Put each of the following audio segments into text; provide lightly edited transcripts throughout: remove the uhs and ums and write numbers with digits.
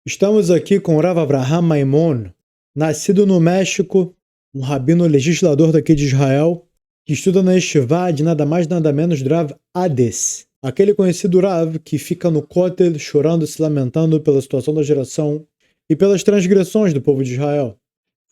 Estamos aqui com Rav Avraham Maimon, nascido no México, um rabino legislador daqui de Israel, que estuda na Yeshivá de nada mais nada menos do Rav Ades, aquele conhecido Rav que fica no Kotel chorando e se lamentando pela situação da geração e pelas transgressões do povo de Israel.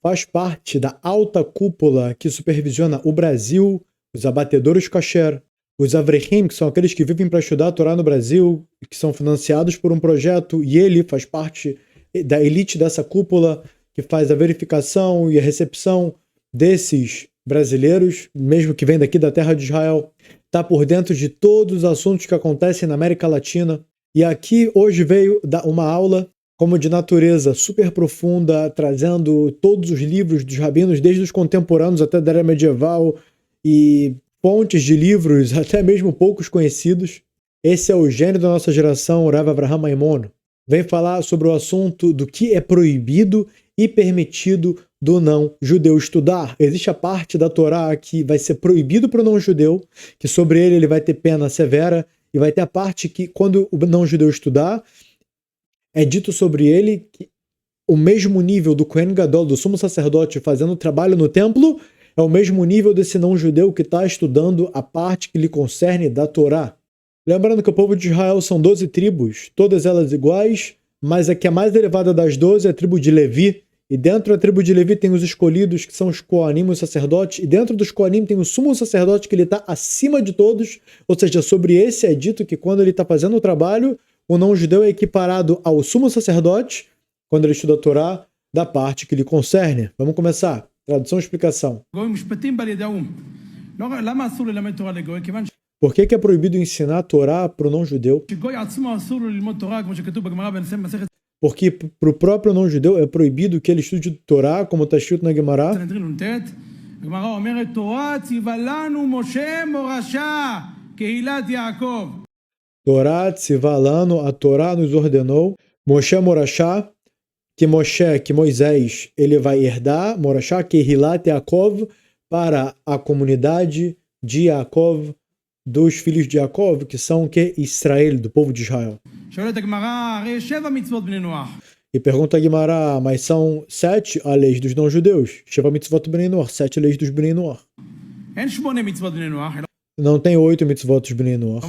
Faz parte da alta cúpula que supervisiona o Brasil, os abatedores kasher, os Avrechim, que são aqueles que vivem para estudar a Torá no Brasil, que são financiados por um projeto, e ele faz parte da elite dessa cúpula, que faz a verificação e a recepção desses brasileiros, mesmo que vem daqui da terra de Israel, está por dentro de todos os assuntos que acontecem na América Latina. E aqui hoje veio dar uma aula como de natureza super profunda, trazendo todos os livros dos rabinos, desde os contemporâneos até da era medieval, e fontes de livros, até mesmo poucos conhecidos. Esse é o gênio da nossa geração, Rav Avraham Maimon. Vem falar sobre o assunto do que é proibido e permitido do não-judeu estudar. Existe a parte da Torá que vai ser proibido para o não-judeu, que sobre ele vai ter pena severa, e vai ter a parte que, quando o não-judeu estudar, é dito sobre ele que o mesmo nível do Kohen Gadol, do sumo sacerdote, fazendo trabalho no templo, é o mesmo nível desse não-judeu que está estudando a parte que lhe concerne da Torá. Lembrando que o povo de Israel são 12 tribos, todas elas iguais, mas a que é mais elevada das 12 é a tribo de Levi, e dentro da tribo de Levi tem os escolhidos, que são os Koanim, os sacerdotes, e dentro dos Koanim tem o sumo sacerdote, que ele está acima de todos, ou seja, sobre esse é dito que quando ele está fazendo o trabalho, o não-judeu é equiparado ao sumo sacerdote, quando ele estuda a Torá, da parte que lhe concerne. Vamos começar. Tradução e explicação. Por que é proibido ensinar a Torá para o não-judeu? Porque para o próprio não-judeu é proibido que ele estude Torá, como está escrito na Gemara. Torá tzivalanu, a Torá nos ordenou, Moshe Morashá, que Moisés, ele vai herdar, Morashá, que Hilat Yaakov, para a comunidade de Yaakov, dos filhos de Yaakov, que são que Israel, do povo de Israel. E pergunta a Gemara, mas são 7 as leis dos não-judeus? Sheva mitzvot bnei Noach, 7 leis dos bnei Noach. Não tem 8 mitzvot dos bnei Noach.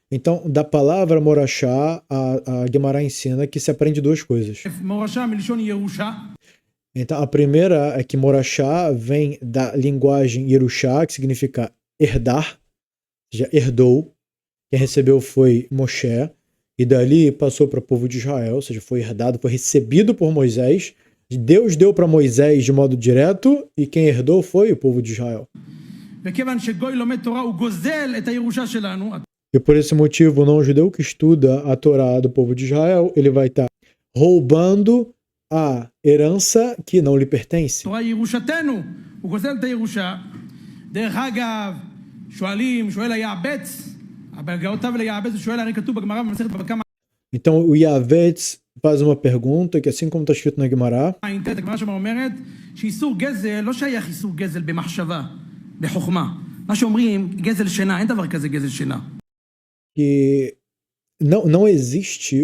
Então, da palavra Morashá, a Gemara ensina que se aprende duas coisas. Então, a primeira é que Morashá vem da linguagem Yerushá, que significa herdar, já herdou. Quem recebeu foi Moshe, e dali passou para o povo de Israel, ou seja, foi herdado, foi recebido por Moisés. Deus deu para Moisés de modo direto, e quem herdou foi o povo de Israel. E por esse motivo, o não-judeu que estuda a Torá do povo de Israel, ele vai estar roubando a herança que não lhe pertence. Então o Yavetz faz uma pergunta que, assim como está escrito na Gemara, que não existe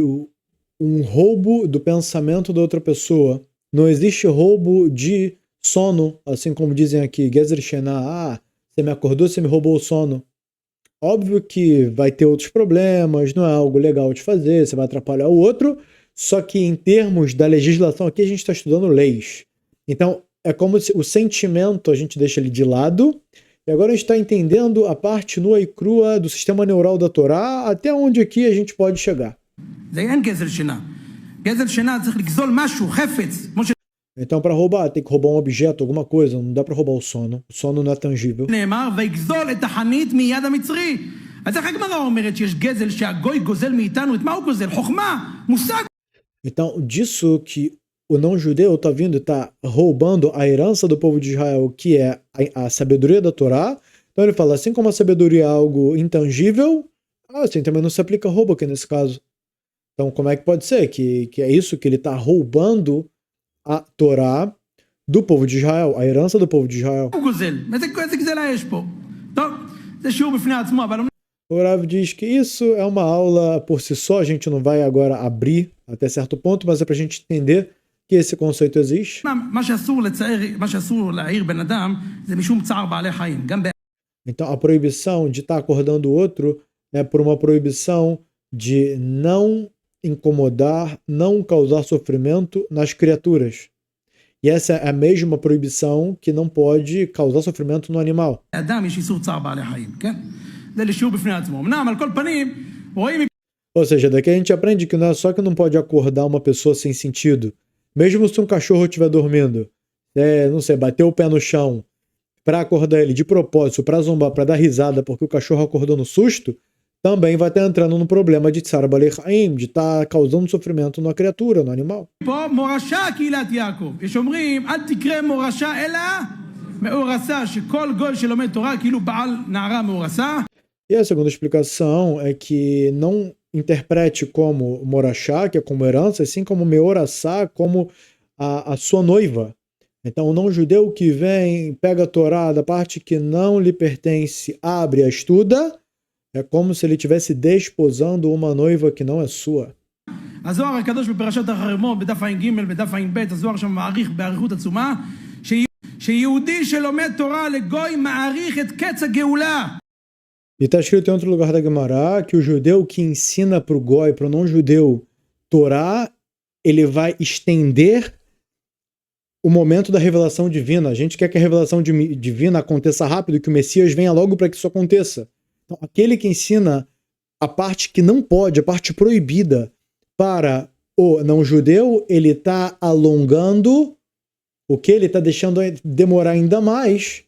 um roubo do pensamento da outra pessoa. Não existe roubo de sono, assim como dizem aqui, Gezer Shena, você me acordou, você me roubou o sono. Óbvio que vai ter outros problemas, não é algo legal de fazer, você vai atrapalhar o outro, só que em termos da legislação aqui a gente está estudando leis. Então é como se o sentimento a gente deixa ele de lado, e agora a gente está entendendo a parte nua e crua do sistema neural da Torá, até onde aqui a gente pode chegar. Então, para roubar, tem que roubar um objeto, alguma coisa, não dá para roubar o sono. O sono não é tangível. Então, disso que o não-judeu está vindo e está roubando a herança do povo de Israel, que é a sabedoria da Torá. Então ele fala, assim como a sabedoria é algo intangível, assim também não se aplica roubo aqui nesse caso. Então como é que pode ser que é isso que ele está roubando a Torá do povo de Israel, a herança do povo de Israel? O Rav diz que isso é uma aula por si só, a gente não vai agora abrir até certo ponto, mas é para a gente entender que esse conceito existe. Então, a proibição de estar acordando o outro é por uma proibição de não incomodar, não causar sofrimento nas criaturas. E essa é a mesma proibição que não pode causar sofrimento no animal. Ou seja, daqui a gente aprende que não é só que não pode acordar uma pessoa sem sentido. Mesmo se um cachorro estiver dormindo, não sei, bater o pé no chão para acordar ele de propósito, para zombar, para dar risada porque o cachorro acordou no susto, também vai estar entrando no problema de tsar balei chaim, de estar causando sofrimento na criatura, no animal. E a segunda explicação é que não interprete como morachá, que é como herança, assim como meoraçá, como a sua noiva. Então, o não-judeu que vem, pega a Torá da parte que não lhe pertence, abre e a estuda, é como se ele estivesse desposando uma noiva que não é sua. הזוהר הקדוש בפרשת החרמות, בדף ע"ג, בדף ע"ב, הזוהר שם מעריך באריכות עצומה, שיהודי שלומד תורה לגוי מעריך את קץ הגאולה. E está escrito em outro lugar da Gemara que o judeu que ensina para o goi, para o não-judeu, Torá, ele vai estender o momento da revelação divina. A gente quer que a revelação divina aconteça rápido, que o Messias venha logo para que isso aconteça. Então, aquele que ensina a parte que não pode, a parte proibida, para o não-judeu, ele está alongando o que? Ele está deixando demorar ainda mais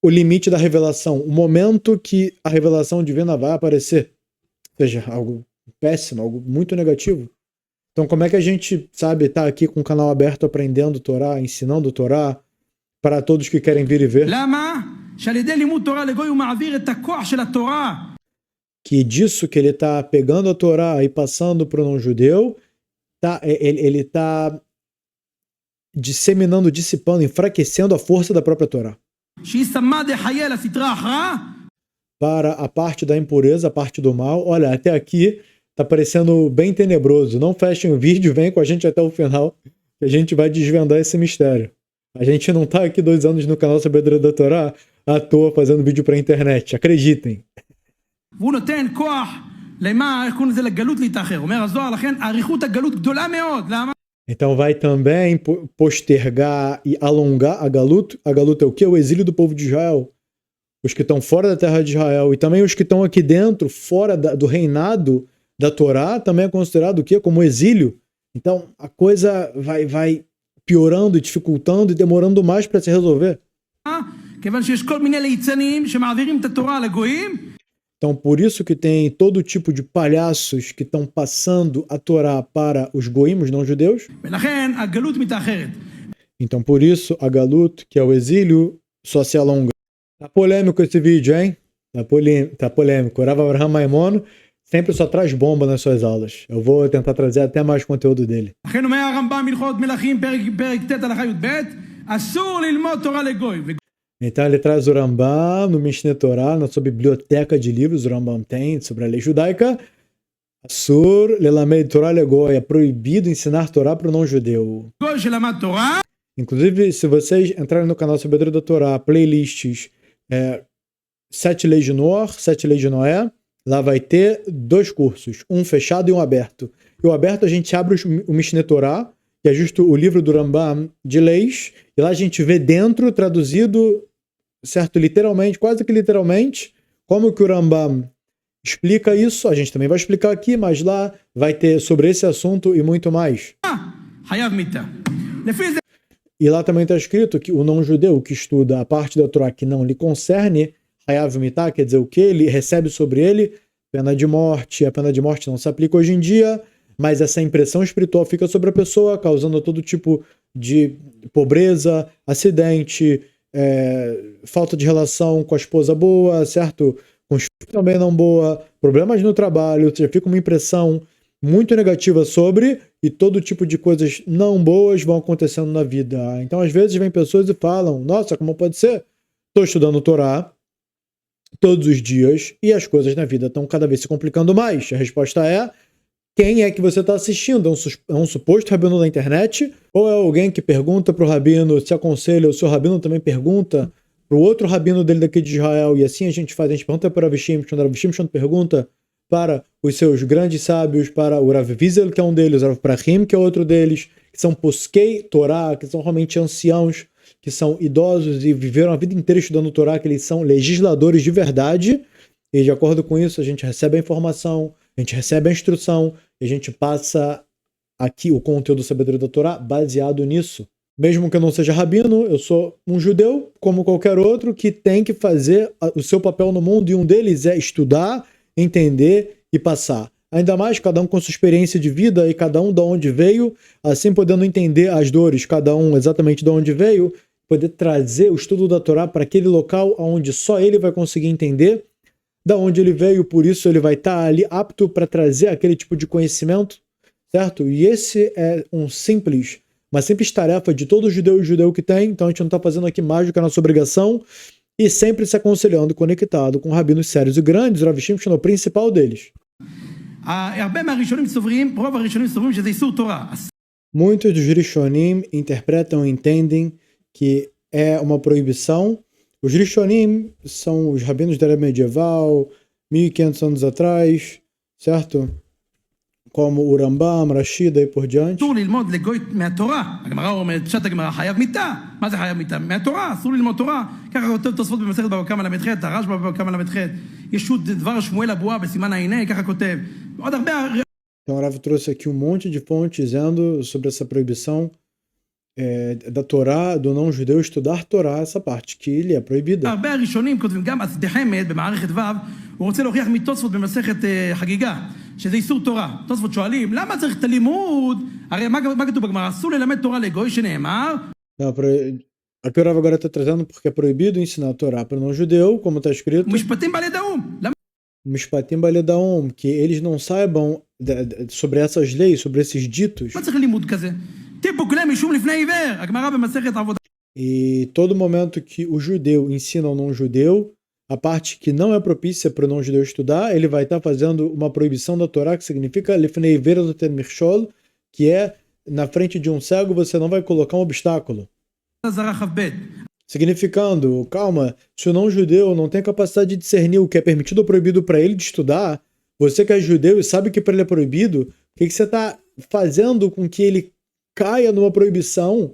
o limite da revelação, o momento que a revelação divina vai aparecer. Ou seja, algo péssimo, algo muito negativo. Então, como é que a gente, sabe, tá aqui com o canal aberto aprendendo Torá, ensinando Torá para todos que querem vir e ver? Que disso que ele está pegando a Torá e passando para o não-judeu, ele está disseminando, dissipando, enfraquecendo a força da própria Torá. Para a parte da impureza, a parte do mal. Olha, até aqui tá parecendo bem tenebroso. Não fechem o vídeo, vem com a gente até o final, que a gente vai desvendar esse mistério. A gente não tá aqui 2 anos no canal Sabedoria da Torá à toa fazendo vídeo pra internet, acreditem. Então vai também postergar e alongar a Galut. A Galut é o quê? O exílio do povo de Israel. Os que estão fora da terra de Israel e também os que estão aqui dentro, fora do reinado da Torá, também é considerado o quê? Como exílio. Então a coisa vai piorando e dificultando e demorando mais para se resolver. Então por isso que tem todo tipo de palhaços que estão passando a Torá para os goim, os não-judeus. Então por isso a Galut, que é o exílio, só se alonga. Tá polêmico esse vídeo, hein? Tá polêmico. O Rav Avraham Maimon sempre só traz bomba nas suas aulas. Eu vou tentar trazer até mais conteúdo dele. Então ele traz o Rambam no Mishneh Torah, na sua biblioteca de livros, o Rambam tem sobre a lei judaica. Asur lelamed Torah legoi, é proibido ensinar Torá para o não-judeu. Inclusive, se vocês entrarem no canal Sabedoria da Torá, playlists 7 leis de Noar, 7 leis de Noé, lá vai ter 2 cursos, um fechado e um aberto. E o aberto a gente abre o Mishneh Torah, que é justo o livro do Rambam de leis, e lá a gente vê dentro, traduzido, certo, literalmente, quase que literalmente, como que o Rambam explica isso. A gente também vai explicar aqui, mas lá vai ter sobre esse assunto e muito mais. E lá também está escrito que o não-judeu que estuda a parte da Torá que não lhe concerne, Hayav Mitah, quer dizer o quê? Ele recebe sobre ele pena de morte. A pena de morte não se aplica hoje em dia, mas essa impressão espiritual fica sobre a pessoa, causando todo tipo de pobreza, acidente, falta de relação com a esposa boa, certo? Com os filhos também não boa, problemas no trabalho, ou seja, fica uma impressão muito negativa sobre, e todo tipo de coisas não boas vão acontecendo na vida. Então, às vezes, vem pessoas e falam, nossa, como pode ser? Estou estudando Torá, todos os dias e as coisas na vida estão cada vez se complicando mais? A resposta é: quem é que você está assistindo? É um suposto rabino da internet? Ou é alguém que pergunta para o rabino, se aconselha, o seu rabino também pergunta para o outro rabino dele daqui de Israel, e assim a gente faz, a gente pergunta para o Rav Shimshon pergunta para os seus grandes sábios, para o Rav Wiesel, que é um deles, o Rav Prahim, que é outro deles, que são Poskei Torá, que são realmente anciãos, que são idosos e viveram a vida inteira estudando Torá, que eles são legisladores de verdade, e de acordo com isso a gente recebe a informação, a gente recebe a instrução, e a gente passa aqui o conteúdo da sabedoria da Torá baseado nisso. Mesmo que eu não seja rabino, eu sou um judeu, como qualquer outro, que tem que fazer o seu papel no mundo, e um deles é estudar, entender e passar. Ainda mais cada um com sua experiência de vida e cada um de onde veio, assim podendo entender as dores, cada um exatamente de onde veio, poder trazer o estudo da Torá para aquele local onde só ele vai conseguir entender da onde ele veio, por isso ele vai estar ali apto para trazer aquele tipo de conhecimento, certo? E esse é uma simples tarefa de todo judeu que tem, então a gente não está fazendo aqui mais do que a nossa obrigação, e sempre se aconselhando, conectado com rabinos sérios e grandes. O Rav Shimshon é o principal deles. Muitos dos Rishonim interpretam e entendem que é uma proibição. Os Rishonim são os rabinos da era medieval, 1500 anos atrás, certo? Como o Rambam, Rashida e por diante. אסור ללמוד לגוי מהתורה. הגמרא אומרת, פשט הגמרא, חייב מיתה. מה זה חייב מיתה? מהתורה, אסור ללמוד תורה. ככה כותב תוספות במסכת בבא קמא ל"ח, הרשב"א בבא קמא ל"ח, ישות דבר שמואל אבוה בסימן העיני, ככה כותב. עוד הרבה... Então, o Rav trouxe aqui um monte de fontes dizendo sobre essa proibição da Torá, do não-judeu estudar Torá, essa parte que ele é proibida. הרבה הראשונים כותבים גם אסדי חמד במערכת ו', הוא רוצה להוכיח מתוספות במסכת חגיגה, שזה איסור תורה. תוספות שואלים, למה צריך את הלימוד? הרי מה כתוב בגמרא? אסור ללמד תורה לגוי שנאמר. Aqui o Rav agora está trazendo porque é proibido ensinar a Torá para o não-judeu, como está escrito. משפטים בעלי דאום. Mishpatim Baledaum, que eles não saibam sobre essas leis, sobre esses ditos. מה צריך לימוד כזה? טיפו כלי משום לפני עיוור. הגמרא במסכת עבודה. E todo momento que o judeu ensina ao não-judeu, a parte que não é propícia para o não-judeu estudar, ele vai estar fazendo uma proibição da Torá, que significa Lifnei Ivera do Ten Mirshol, que é na frente de um cego você não vai colocar um obstáculo. Significando, calma, se o não-judeu não tem capacidade de discernir o que é permitido ou proibido para ele de estudar, você que é judeu e sabe que para ele é proibido, o que você está fazendo com que ele caia numa proibição,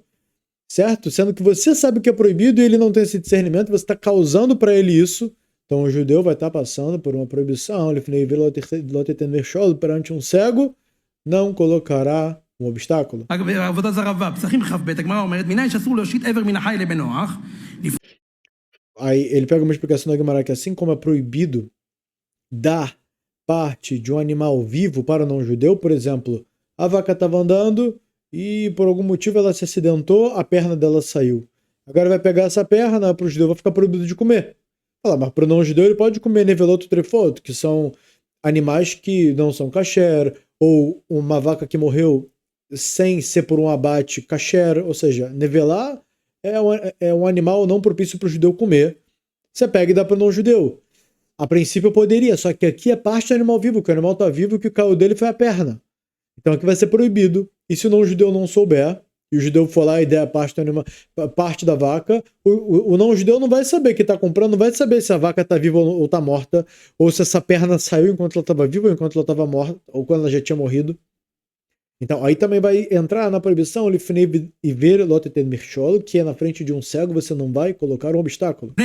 certo? Sendo que você sabe que é proibido e ele não tem esse discernimento, você está causando para ele isso. Então o judeu vai estar passando por uma proibição, perante um cego, não colocará um obstáculo. Aí ele pega uma explicação da Gemara que assim como é proibido dar parte de um animal vivo para o não-judeu, por exemplo, a vaca estava andando e por algum motivo ela se acidentou, a perna dela saiu. Agora vai pegar essa perna, para o judeu vai ficar proibido de comer. Mas para o não-judeu ele pode comer neveloto trefot, que são animais que não são kasher, ou uma vaca que morreu sem ser por um abate kasher, ou seja, nevelar é um animal não propício para o judeu comer. Você pega e dá para o não-judeu. A princípio eu poderia, só que aqui é parte do animal vivo, que o animal está vivo e o que caiu dele foi a perna. Então aqui vai ser proibido. E se o não-judeu não souber, e o judeu for lá e der a parte do animal, parte da vaca, o não-judeu não vai saber que está comprando, não vai saber se a vaca está viva ou está morta, ou se essa perna saiu enquanto ela estava viva ou enquanto ela estava morta, ou quando ela já tinha morrido. Então aí também vai entrar na proibição Lifnei Iver Lot Ten Mirshol, que é na frente de um cego você não vai colocar um obstáculo.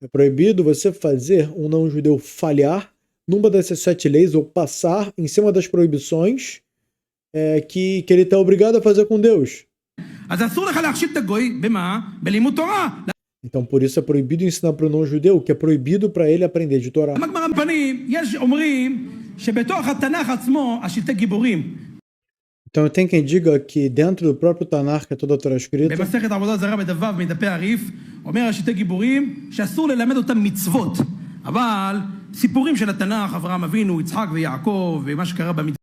É proibido você fazer um não-judeu falhar numa dessas 7 leis, ou passar em cima das proibições que ele está obrigado a fazer com Deus. Então por isso é proibido ensinar para o não-judeu, que é proibido para ele aprender de Torá. Então tem quem diga que dentro do próprio Tanar, que é toda a Torá escrita, אבל סיפורים של התנ"ך, אברהם אבינו, יצחק ויעקב, ומה שקרה במדבר.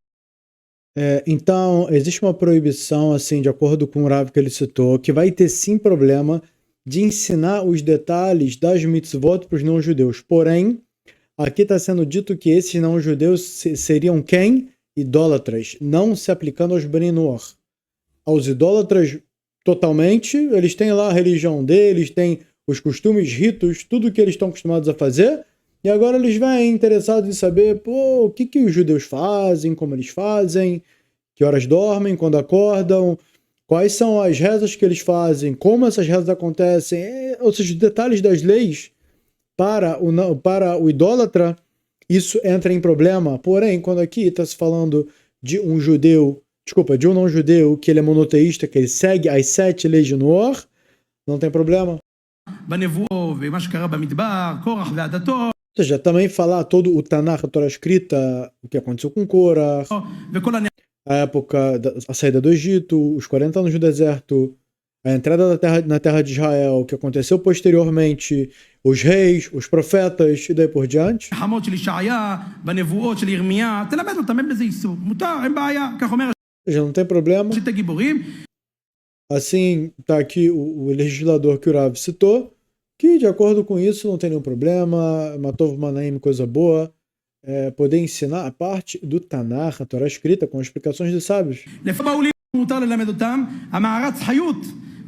Então, existe uma proibição, assim, de acordo com o Rav que ele citou, que vai ter sim problema de ensinar os detalhes das mitzvot para os não-judeus. Porém, aqui está sendo dito que esses não-judeus seriam quem? Idólatras, não se aplicando aos Bnei Noach. Aos idólatras, totalmente, eles têm lá a religião deles, têm os costumes, ritos, tudo que eles estão acostumados a fazer, e agora eles vêm interessados em saber, pô, o que os judeus fazem, como eles fazem, que horas dormem, quando acordam, quais são as rezas que eles fazem, como essas rezas acontecem, ou seja, os detalhes das leis para o idólatra, isso entra em problema. Porém, quando aqui está se falando de um não-judeu, que ele é monoteísta, que ele segue as 7 leis de Noach, não tem problema. בנבואו ומה שקרה במדבר, קורח ועדתו, Ou seja, também falar todo o Tanakh, a Torá escrita, o que aconteceu com Korah, וכל a época da saída do Egito, os 40 anos do deserto, a entrada na terra de Israel, o que aconteceu posteriormente, os reis, os profetas e daí por diante. המלחמות של ישעיה, בנבואות של ירמיה, תלמד אותם, אין בזה איסור. מותר, אין בעיה, כך אומר Ou seja, não tem problema. ראשית הגיבורים. Assim, está aqui o legislador que o Rav citou, que de acordo com isso não tem nenhum problema, Matov Manaim, coisa boa, poder ensinar a parte do Tanakh, a Torá escrita, com explicações de sábios. לפי בעולים מותר ללמד אותם, המערץ חיות,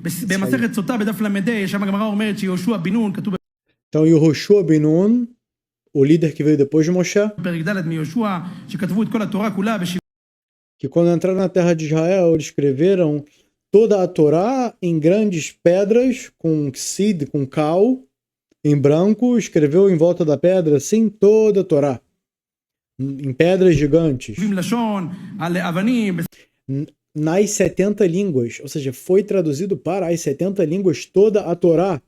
במסכת סוטה בדף ל"ה, שם הגמרא אומרת שיהושע בן נון, כתוב Então, Yehoshua ben Nun, o líder que veio depois de Moshe, בפרק ד' מיהושע, שכתבו את כל התורה כולה que quando entraram na terra de Israel, eles escreveram toda a Torá em grandes pedras, com sid, com cal, em branco, escreveu em volta da pedra, assim, toda a Torá, em pedras gigantes, ב-70 לשון, על אבנים, nas 70 línguas, ou seja, foi traduzido para as 70 línguas toda a Torá.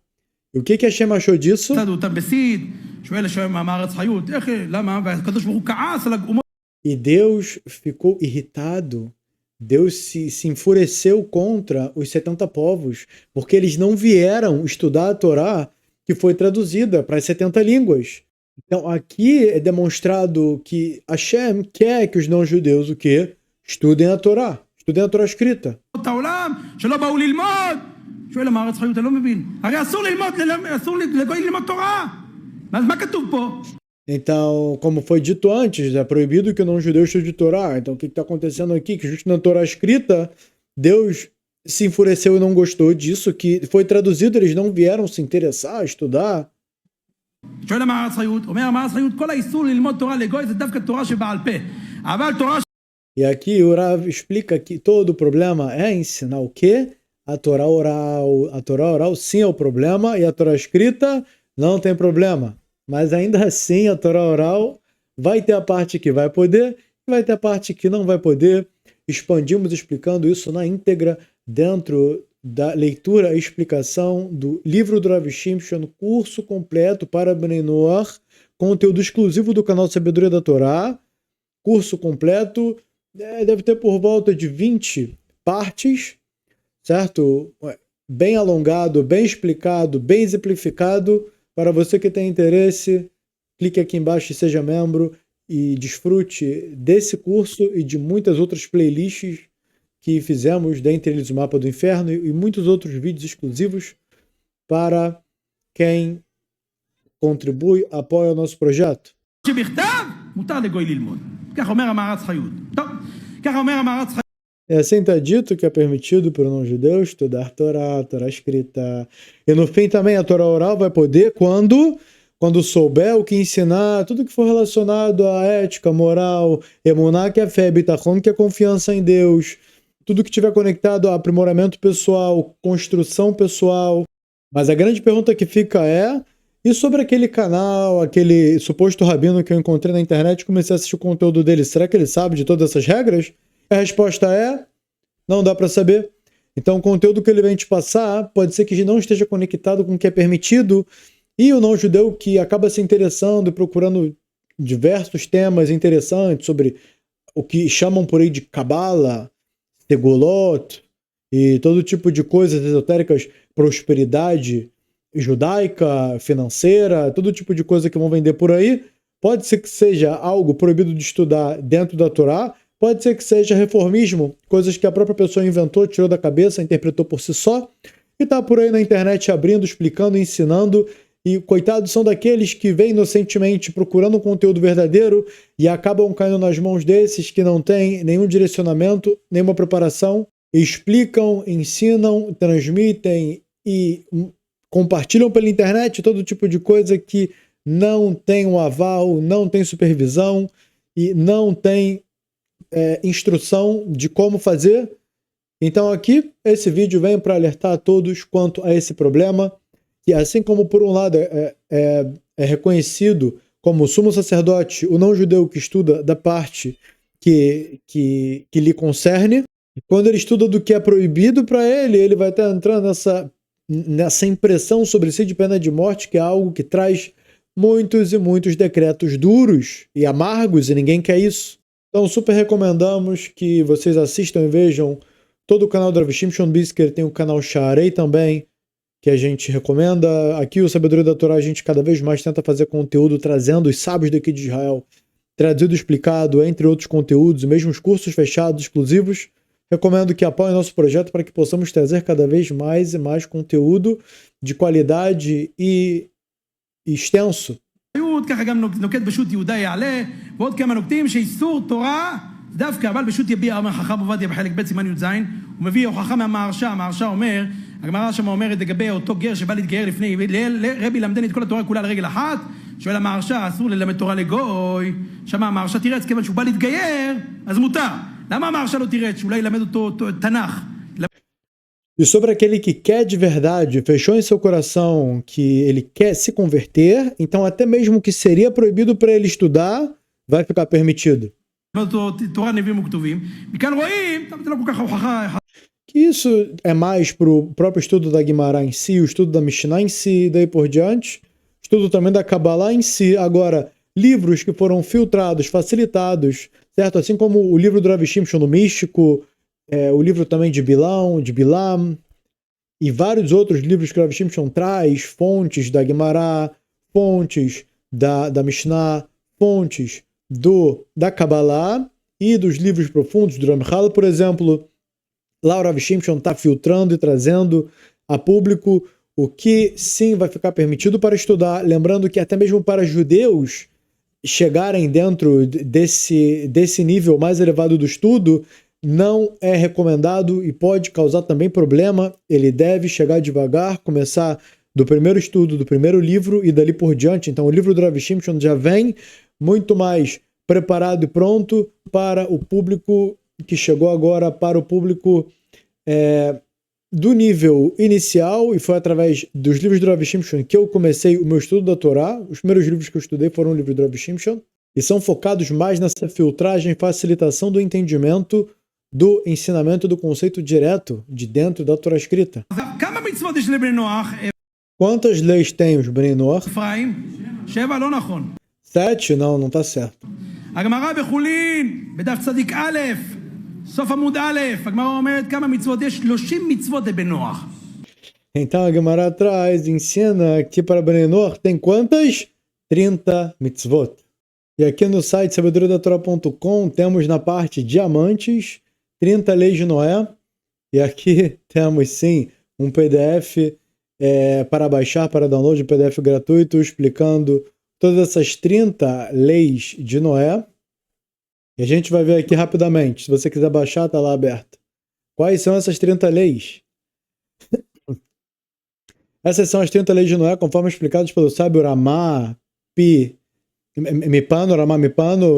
E o que Hashem achou disso? צדו אותם בסיד, שואל השם המארץ חיות, איך, למה? והקדוש ברוך הוא כעס על האומות. E Deus ficou irritado, Deus se enfureceu contra os 70 povos, porque eles não vieram estudar a Torá que foi traduzida para as 70 línguas. Então aqui é demonstrado que Hashem quer que os não-judeus o quê? Estudem a Torá escrita. העולם שלא באו ללמוד. שואל המארץ חיות, אני לא מבין. הרי אסור לגוי ללמוד תורה. אז מה כתוב פה? Então, como foi dito antes, é proibido que o não-judeu estude Torá. Então, o que está acontecendo aqui? Que justo na Torá escrita, Deus se enfureceu e não gostou disso, que foi traduzido, eles não vieram se interessar, estudar. שואל המארץ חיות, אומר המארץ חיות, כל האיסור ללמוד תורה לגוי זה דווקא תורה שבעל פה. אבל תורה... E aqui o Rav explica que todo o problema é ensinar o quê? A Torá oral. A Torá oral sim é o problema e a Torá escrita não tem problema. Mas ainda assim a Torá oral vai ter a parte que vai poder e vai ter a parte que não vai poder. Expandimos explicando isso na íntegra dentro da leitura e explicação do livro do Rav Shimshon, curso completo para Bnei Noach, conteúdo exclusivo do canal Sabedoria da Torá, curso completo, deve ter por volta de 20 partes, certo? Bem alongado, bem explicado, bem exemplificado. Para você que tem interesse, clique aqui embaixo e seja membro e desfrute desse curso e de muitas outras playlists que fizemos, dentre eles o Mapa do Inferno e muitos outros vídeos exclusivos para quem contribui, apoia o nosso projeto. שבכתב מותר לגוי ללמוד. כך אומר המארץ חיות. טוב, כך אומר המארץ חיות. É assim está dito que é permitido para o não-judeu estudar Torá escrita. E no fim também a Torá oral vai poder quando souber o que ensinar, tudo que for relacionado à ética, moral, emuná, que é fé, bitachon, que é confiança em Deus, tudo que estiver conectado a aprimoramento pessoal, construção pessoal. Mas a grande pergunta que fica e sobre aquele canal, aquele suposto rabino que eu encontrei na internet e comecei a assistir o conteúdo dele, será que ele sabe de todas essas regras? A resposta não dá para saber. Então o conteúdo que ele vem te passar pode ser que não esteja conectado com o que é permitido, e o não-judeu que acaba se interessando e procurando diversos temas interessantes sobre o que chamam por aí de Kabbalah, Tegolot e todo tipo de coisas esotéricas, prosperidade judaica, financeira, todo tipo de coisa que vão vender por aí, pode ser que seja algo proibido de estudar dentro da Torá, pode ser que seja reformismo, coisas que a própria pessoa inventou, tirou da cabeça, interpretou por si só. e tá por aí na internet abrindo, explicando, ensinando. E coitados são daqueles que vêm inocentemente procurando um conteúdo verdadeiro e acabam caindo nas mãos desses que não têm nenhum direcionamento, nenhuma preparação, explicam, ensinam, transmitem e compartilham pela internet todo tipo de coisa que não tem um aval, não tem supervisão e não tem instrução de como fazer. Então aqui, esse vídeo vem para alertar a todos quanto a esse problema, que assim como por um lado é reconhecido como sumo sacerdote, o não-judeu que estuda da parte que lhe concerne, quando ele estuda do que é proibido para ele, ele vai estar entrando nessa impressão sobre si de pena de morte, que é algo que traz muitos e muitos decretos duros e amargos, e ninguém quer isso. Então super recomendamos que vocês assistam e vejam todo o canal do Rav Shimshon Brisker, tem o canal Shaarei também, que a gente recomenda. Aqui o Sabedoria da Torá a gente cada vez mais tenta fazer conteúdo trazendo os sábios daqui de Israel, traduzido, explicado, entre outros conteúdos, mesmo os cursos fechados, exclusivos. Recomendo que apoiem nosso projeto para que possamos trazer cada vez mais e mais conteúdo de qualidade e extenso. ככה גם נוקט בשו"ת יהודה יעלה, ועוד כמה נוקטים שאיסור תורה דווקא, אבל בשו"ת יביע אומר חכם עובדיה בחלק ב' סימן י"ז, הוא מביא הוכחה מהמהרש"א, המהרש"א אומר, הגמרא שם אומרת לגבי אותו גר שבא להתגייר לפני, רבי למדני את כל התורה כולה על רגל אחת, שואל המהרש"א, אסור ללמד תורה לגוי, שמה המהרש"א תירץ, כיוון שהוא בא להתגייר, אז מותר. למה המהרש"א לא תירץ? שאולי ילמד אותו תנ"ך. E sobre aquele que quer de verdade, fechou em seu coração que ele quer se converter, então até mesmo que seria proibido para ele estudar, vai ficar permitido. Que isso é mais para o próprio estudo da Guimará em si, o estudo da Mishnah em si, daí por diante, estudo também da Kabbalah em si. Agora, livros que foram filtrados, facilitados, certo? Assim como o livro do Rav Shimshon no Místico, o livro também de Bilam, e vários outros livros que o Rav Shimshon traz, fontes da Guimará, fontes da Mishnah, fontes da Kabbalah e dos livros profundos do Ramchal, por exemplo. Lá o Rav Shimshon está filtrando e trazendo a público o que sim vai ficar permitido para estudar, lembrando que até mesmo para judeus chegarem dentro desse nível mais elevado do estudo, não é recomendado e pode causar também problema. Ele deve chegar devagar, começar do primeiro estudo, do primeiro livro e dali por diante. Então o livro do Rav Shimshon já vem muito mais preparado e pronto para o público que chegou agora, para o público do nível inicial, e foi através dos livros do Rav Shimshon que eu comecei o meu estudo da Torá. Os primeiros livros que eu estudei foram o livro do Rav Shimshon e são focados mais nessa filtragem e facilitação do entendimento do ensinamento do conceito direto de dentro da Torá escrita. Quantas leis tem os Bnei Noach? 7? Não está certo. הגמרא בחולין, בדף צדיק א', סוף עמוד א', הגמרא אומרת כמה מצוות יש? 30 מצוות לבן נוח. Então a Gemara traz, ensina que para Bnei Noach tem quantas? 30 mitzvot. E aqui no site sabedoriadatorá.com temos na parte diamantes 30 leis de Noé. E aqui temos sim um PDF para baixar, para download, um PDF gratuito explicando todas essas 30 leis de Noé. E a gente vai ver aqui rapidamente. Se você quiser baixar, está lá aberto. Quais são essas 30 leis? Essas são as 30 leis de Noé, conforme explicadas pelo sábio Ramá Mipano,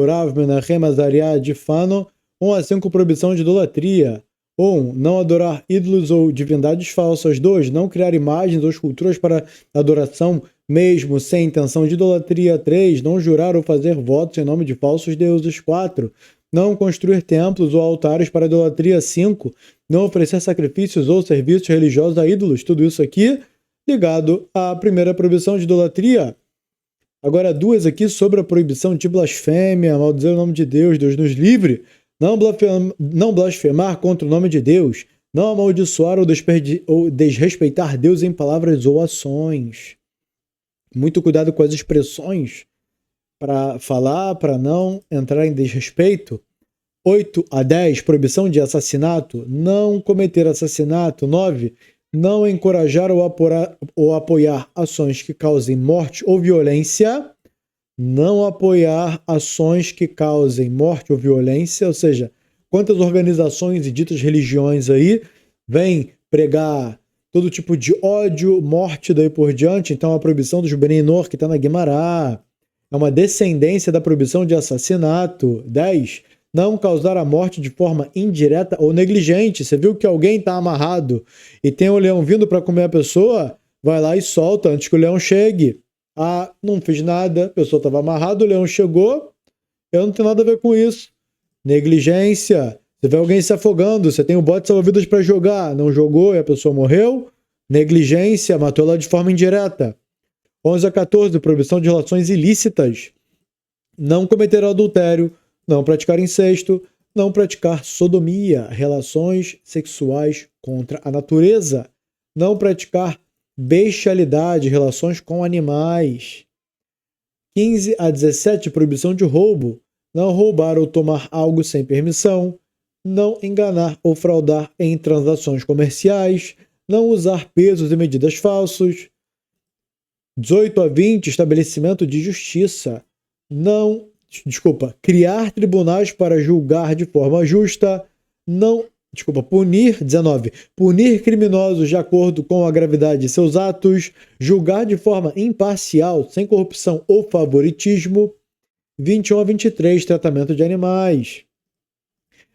Rav Menachem Azariah de Fano. 1 a 5, proibição de idolatria. 1. Não adorar ídolos ou divindades falsas. 2. Não criar imagens ou esculturas para adoração, mesmo sem intenção de idolatria. 3. Não jurar ou fazer votos em nome de falsos deuses. 4. Não construir templos ou altares para idolatria. 5. Não oferecer sacrifícios ou serviços religiosos a ídolos. Tudo isso aqui ligado à primeira proibição de idolatria. Agora 2 aqui sobre a proibição de blasfêmia, maldizer o nome de Deus, Deus nos livre. Não blasfemar contra o nome de Deus. Não amaldiçoar ou desrespeitar Deus em palavras ou ações. Muito cuidado com as expressões para falar, para não entrar em desrespeito. 8 a 10, proibição de assassinato. Não cometer assassinato. 9, não encorajar ou apoiar ações que causem morte ou violência, não apoiar ações que causem morte ou violência, ou seja, quantas organizações e ditas religiões aí vêm pregar todo tipo de ódio, morte, daí por diante. Então a proibição dos Bnei Noach, que está na Guimará, é uma descendência da proibição de assassinato. 10. Não causar a morte de forma indireta ou negligente. Você viu que alguém está amarrado e tem um leão vindo para comer a pessoa? Vai lá e solta antes que o leão chegue. Ah, não fiz nada, a pessoa estava amarrada, o leão chegou, eu não tenho nada a ver com isso. Negligência. Você vê alguém se afogando, você tem um bote salva-vidas para jogar, não jogou e a pessoa morreu. Negligência, matou ela de forma indireta. 11 a 14, proibição de relações ilícitas. Não cometer adultério, não praticar incesto, não praticar sodomia, relações sexuais contra a natureza, não praticar bestialidade, relações com animais. 15 a 17, proibição de roubo, não roubar ou tomar algo sem permissão, não enganar ou fraudar em transações comerciais, não usar pesos e medidas falsos. 18 a 20, estabelecimento de justiça, criar tribunais para julgar de forma justa, punir, 19, punir criminosos de acordo com a gravidade de seus atos, julgar de forma imparcial, sem corrupção ou favoritismo. 21 a 23, tratamento de animais.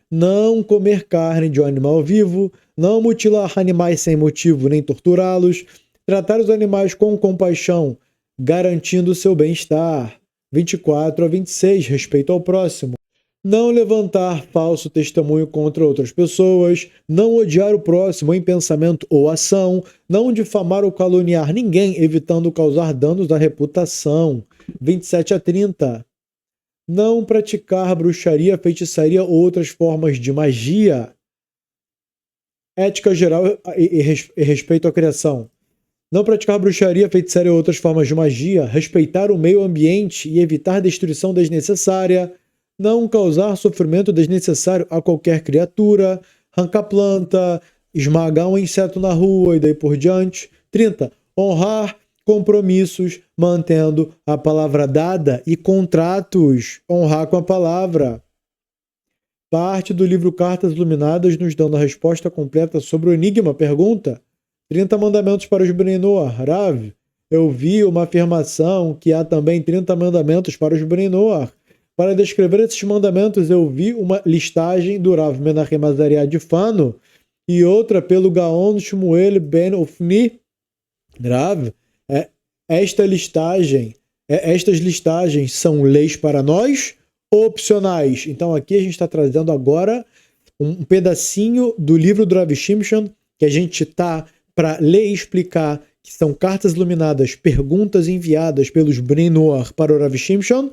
Não comer carne de um animal vivo, não mutilar animais sem motivo nem torturá-los, tratar os animais com compaixão, garantindo seu bem-estar. 24 a 26, respeito ao próximo. Não levantar falso testemunho contra outras pessoas, não odiar o próximo em pensamento ou ação, não difamar ou caluniar ninguém, evitando causar danos à reputação. 27 a 30. Não praticar bruxaria, feitiçaria ou outras formas de magia. Ética geral e respeito à criação. Não praticar bruxaria, feitiçaria ou outras formas de magia, respeitar o meio ambiente e evitar destruição desnecessária, não causar sofrimento desnecessário a qualquer criatura, arrancar planta, esmagar um inseto na rua e daí por diante. 30. Honrar compromissos, mantendo a palavra dada e contratos. Honrar com a palavra. Parte do livro Cartas Iluminadas nos dando a resposta completa sobre o enigma. Pergunta: 30 mandamentos para os Bnei Noach. Rav, eu vi uma afirmação que há também 30 mandamentos para os Bnei Noach. Para descrever esses mandamentos, eu vi uma listagem do Rav Menachem Azariah de Fano e outra pelo Gaon Shmuel Ben Ofni. Rav, estas listagens são leis para nós opcionais. Então aqui a gente está trazendo agora um pedacinho do livro do Rav Shimshon que a gente está para ler e explicar, que são cartas iluminadas, perguntas enviadas pelos Bnei Noach para o Rav Shimshon.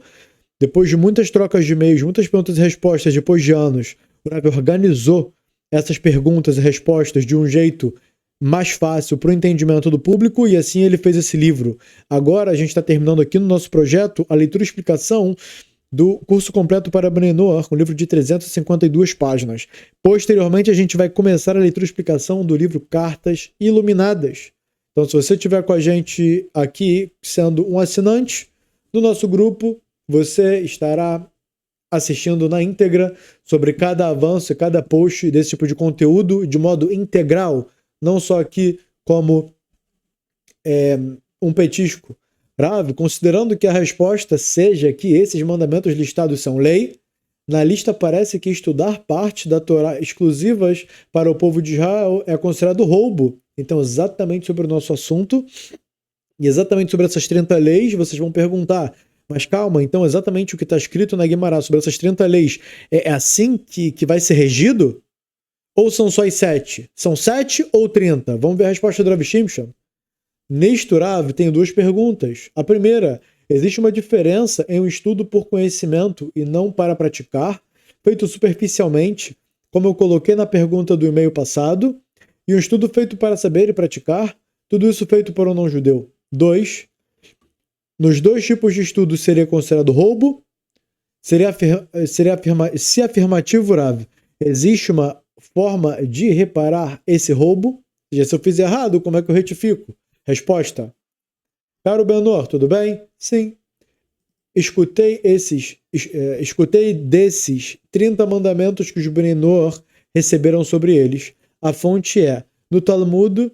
Depois de muitas trocas de e-mails, muitas perguntas e respostas, depois de anos, o Rav organizou essas perguntas e respostas de um jeito mais fácil para o entendimento do público e assim ele fez esse livro. Agora a gente está terminando aqui no nosso projeto a leitura e explicação do curso completo para Bnei Noach, um livro de 352 páginas. Posteriormente a gente vai começar a leitura e explicação do livro Cartas Iluminadas. Então se você estiver com a gente aqui sendo um assinante do nosso grupo, você estará assistindo na íntegra sobre cada avanço e cada post desse tipo de conteúdo de modo integral, não só aqui como um petisco. Rav, considerando que a resposta seja que esses mandamentos listados são lei, na lista parece que estudar parte da Torá exclusivas para o povo de Israel é considerado roubo. Então, exatamente sobre o nosso assunto e exatamente sobre essas 30 leis, vocês vão perguntar: mas calma, então exatamente o que está escrito na Guimará sobre essas 30 leis é assim que vai ser regido? Ou são só as 7? São 7 ou 30? Vamos ver a resposta do Rav Shimshon. Neste Rav, tenho duas perguntas. A primeira: existe uma diferença em um estudo por conhecimento e não para praticar, feito superficialmente, como eu coloquei na pergunta do e-mail passado, e um estudo feito para saber e praticar, tudo isso feito por um não-judeu? 2. Nos dois tipos de estudo seria considerado roubo? Se afirmativo, Rav, existe uma forma de reparar esse roubo? Ou seja, se eu fiz errado, como é que eu retifico? Resposta. Caro Benor, tudo bem? Sim. Escutei desses 30 mandamentos que os Benor receberam sobre eles. A fonte é no Talmud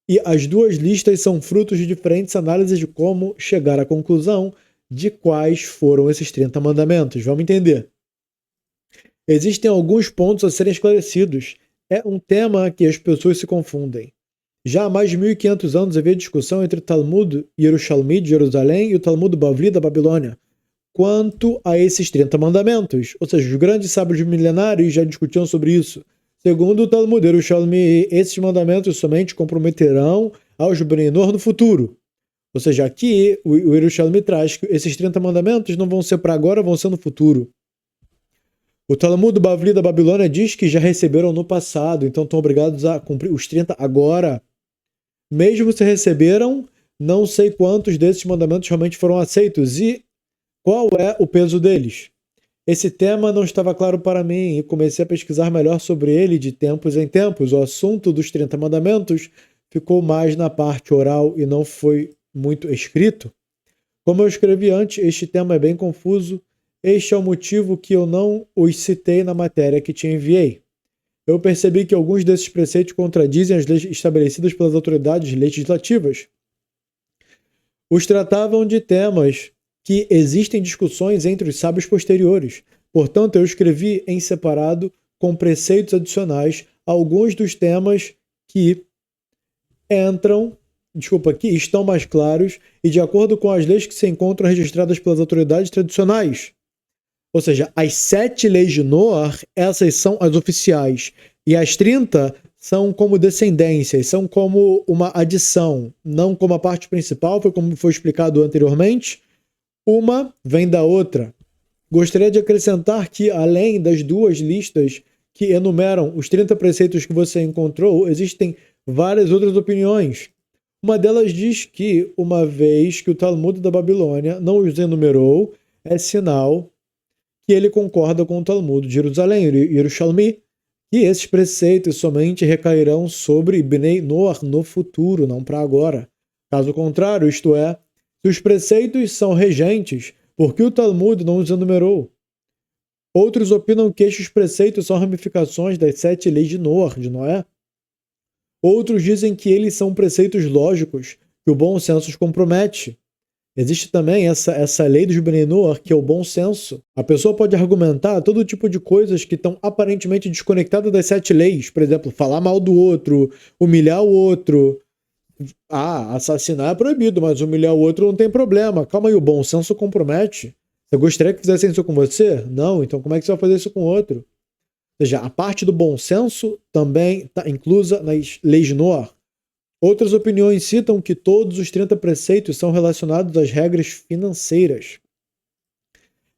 e as duas listas são frutos de diferentes análises de como chegar à conclusão de quais foram esses 30 mandamentos. Vamos entender. Existem alguns pontos a serem esclarecidos. É um tema que as pessoas se confundem. Já há mais de 1.500 anos havia discussão entre o Talmud Yerushalmi de Jerusalém e o Talmud Bavli da Babilônia quanto a esses 30 mandamentos. Ou seja, os grandes sábios milenares já discutiam sobre isso. Segundo o Talmud Yerushalmi, esses mandamentos somente comprometerão aos Benor no futuro. Ou seja, aqui o Yerushalmi traz que esses 30 mandamentos não vão ser para agora, vão ser no futuro. O Talmud Bavli da Babilônia diz que já receberam no passado, então estão obrigados a cumprir os 30 agora. Mesmo se receberam, não sei quantos desses mandamentos realmente foram aceitos e qual é o peso deles. Esse tema não estava claro para mim e comecei a pesquisar melhor sobre ele de tempos em tempos. O assunto dos 30 mandamentos ficou mais na parte oral e não foi muito escrito. Como eu escrevi antes, este tema é bem confuso. Este é o motivo que eu não os citei na matéria que te enviei. Eu percebi que alguns desses preceitos contradizem as leis estabelecidas pelas autoridades legislativas. Os tratavam de temas que existem discussões entre os sábios posteriores. Portanto, eu escrevi em separado, com preceitos adicionais, alguns dos temas que estão mais claros e de acordo com as leis que se encontram registradas pelas autoridades tradicionais. Ou seja, as 7 leis de Noah, essas são as oficiais. E as 30 são como descendências, são como uma adição, não como a parte principal, foi como foi explicado anteriormente. Uma vem da outra. Gostaria de acrescentar que, além das duas listas que enumeram os 30 preceitos que você encontrou, existem várias outras opiniões. Uma delas diz que, uma vez que o Talmud da Babilônia não os enumerou, é sinal que ele concorda com o Talmud de Jerusalém, Yerushalmi, que esses preceitos somente recairão sobre Bnei Noach no futuro, não para agora. Caso contrário, isto é, se os preceitos são regentes, por que o Talmud não os enumerou? Outros opinam que estes preceitos são ramificações das 7 leis de Noah, de Noé. Outros dizem que eles são preceitos lógicos, que o bom senso os compromete. Existe também essa lei dos Bnei Noach, que é o bom senso. A pessoa pode argumentar todo tipo de coisas que estão aparentemente desconectadas das 7 leis. Por exemplo, falar mal do outro, humilhar o outro. Assassinar é proibido, mas humilhar o outro não tem problema. Calma aí, o bom senso compromete. Você gostaria que fizessem isso com você? Não, então como é que você vai fazer isso com o outro? Ou seja, a parte do bom senso também está inclusa nas leis de Noah. Outras opiniões citam que todos os 30 preceitos são relacionados às regras financeiras,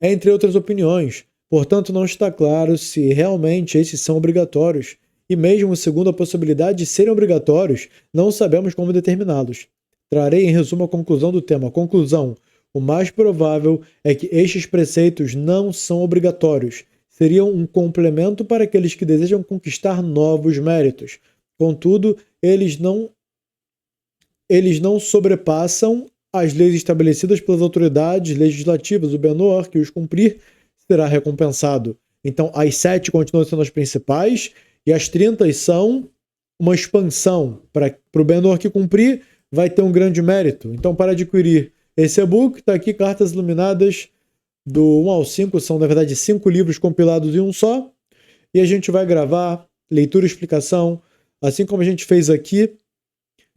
entre outras opiniões. Portanto, não está claro se realmente esses são obrigatórios, e mesmo segundo a possibilidade de serem obrigatórios, não sabemos como determiná-los. Trarei em resumo a conclusão do tema. Conclusão: o mais provável é que estes preceitos não são obrigatórios, seriam um complemento para aqueles que desejam conquistar novos méritos. Contudo, eles não sobrepassam as leis estabelecidas pelas autoridades legislativas. O Benor que os cumprir será recompensado. Então, as 7 continuam sendo as principais e as 30 são uma expansão. Para o Benor que cumprir, vai ter um grande mérito. Então, para adquirir esse e-book, está aqui Cartas Iluminadas do 1 ao 5. São, na verdade, 5 livros compilados em um só. E a gente vai gravar leitura e explicação, assim como a gente fez aqui,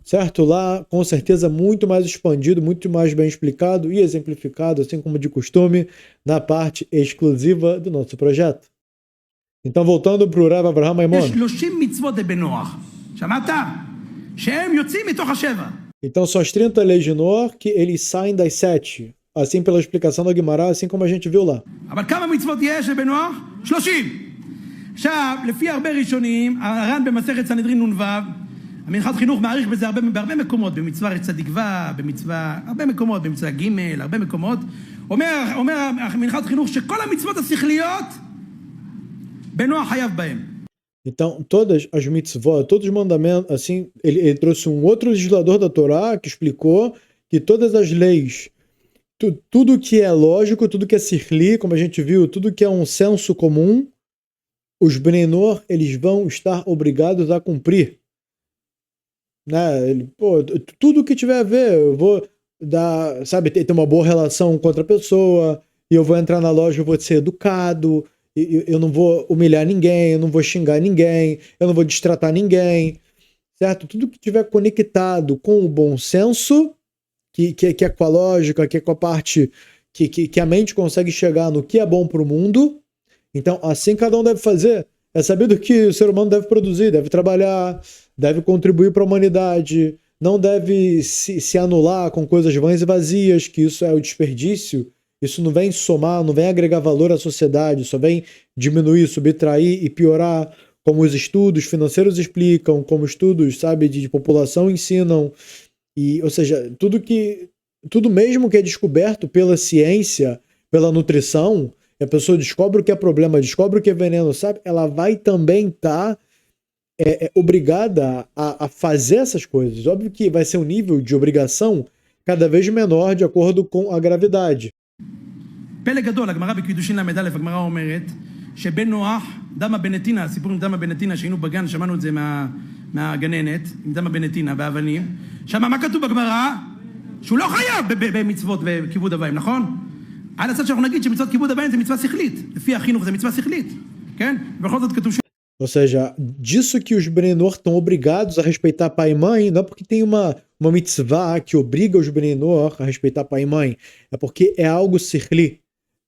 certo? Lá, com certeza, muito mais expandido, muito mais bem explicado e exemplificado, assim como de costume, na parte exclusiva do nosso projeto. então, voltando para o Rav Avraham Maimon. יש 30 מצוות בנוח. שמעת? שהם יוצאים מתוך השבע. Então, são as 30 leis de Noah que eles saem das 7. Assim pela explicação da Guimará, assim como a gente viu lá. אבל כמה מצוות יש בנוח? 30. עכשיו, לפי הרבה ראשונים, הר"ן במסכת סנהדרין נ"ו, המנחת חינוך מעריך בזה בהרבה מקומות, במצווה צדיק ו', במצווה, הרבה מקומות, במצווה ג', הרבה מקומות. אומר המנחת חינוך שכל המצוות השכליות, בנוח חייב בהם. Então, todas as mitzvot, todos os mandamentos, assim, ele trouxe um outro legislador da Torá que explicou que todas as leis, tudo que é lógico, tudo que é sirli, como a gente viu, tudo que é um senso comum, os Bnei Noach, eles vão estar obrigados a cumprir. Né? Tudo que tiver a ver, eu vou dar, sabe, ter uma boa relação com outra pessoa, e eu vou entrar na loja, eu vou ser educado, eu não vou humilhar ninguém, eu não vou xingar ninguém, eu não vou destratar ninguém, certo? Tudo que tiver conectado com o bom senso, que é com a lógica, que é com a parte que a mente consegue chegar no que é bom para o mundo. Então, assim cada um deve fazer. É saber do que o ser humano deve produzir, deve trabalhar, deve contribuir para a humanidade, não deve se anular com coisas vãs e vazias, que isso é o desperdício. Isso não vem somar, não vem agregar valor à sociedade, só vem diminuir, subtrair e piorar, como os estudos financeiros explicam, como estudos, sabe, de população ensinam. E, ou seja, tudo mesmo que é descoberto pela ciência, pela nutrição, a pessoa descobre o que é problema, descobre o que é veneno, sabe? Ela vai também estar obrigada a fazer essas coisas. Óbvio que vai ser um nível de obrigação cada vez menor de acordo com a gravidade. פלא גדול, הגמרא בקידושין ל"א, הגמרא אומרת שבן נוח, דמה בנתינה, הסיפור עם דמה בנתינה, שהיינו בגן, שמענו את זה מהגננת, עם דמה בנתינה, באבנים. שמה, מה כתוב בגמרא? שהוא לא חייב במצוות וכיבוד אביים, נכון? על הצד שאנחנו נגיד שמצוות כיבוד אביים זה מצווה שכלית, לפי החינוך זה מצווה שכלית, כן? ובכל זאת כתוב Ou seja, disso que os Bnei Noach estão obrigados a respeitar pai e mãe, não é porque tem uma mitzvah que obriga os Bnei Noach a respeitar pai e mãe, é porque é algo sirli,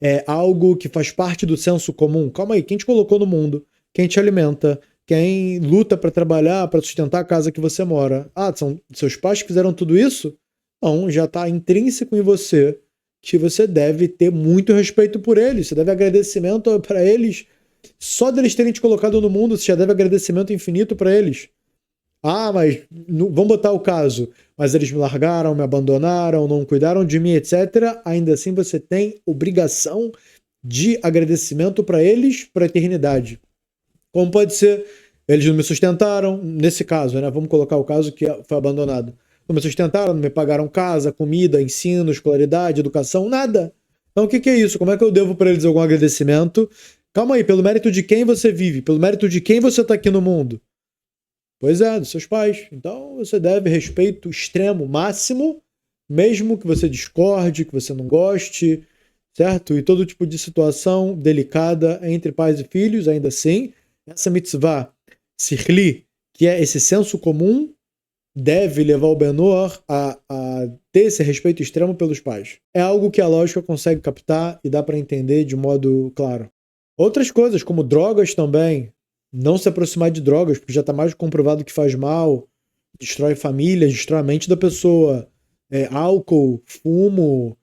é algo que faz parte do senso comum. Calma aí, quem te colocou no mundo, quem te alimenta, quem luta para trabalhar, para sustentar a casa que você mora. Ah, são seus pais que fizeram tudo isso? Não, já está intrínseco em você que você deve ter muito respeito por eles, você deve agradecimento para eles. Só deles terem te colocado no mundo, você já deve agradecimento infinito para eles. Ah, mas vamos botar o caso. Mas eles me largaram, me abandonaram, não cuidaram de mim, etc. Ainda assim você tem obrigação de agradecimento para eles para a eternidade. Como pode ser? Eles não me sustentaram, nesse caso, né? Vamos colocar o caso que foi abandonado. Não me sustentaram, não me pagaram casa, comida, ensino, escolaridade, educação, nada. Então o que é isso? Como é que eu devo para eles algum agradecimento? Calma aí, pelo mérito de quem você vive, pelo mérito de quem você está aqui no mundo. Pois é, dos seus pais. Então você deve respeito extremo, máximo, mesmo que você discorde, que você não goste, certo? E todo tipo de situação delicada entre pais e filhos, ainda assim, essa mitzvah sirli, que é esse senso comum, deve levar o Ben Noach a ter esse respeito extremo pelos pais. É algo que a lógica consegue captar e dá para entender de modo claro. Outras coisas, como drogas também, não se aproximar de drogas, porque já está mais comprovado que faz mal, destrói famílias, destrói a mente da pessoa, álcool, fumo,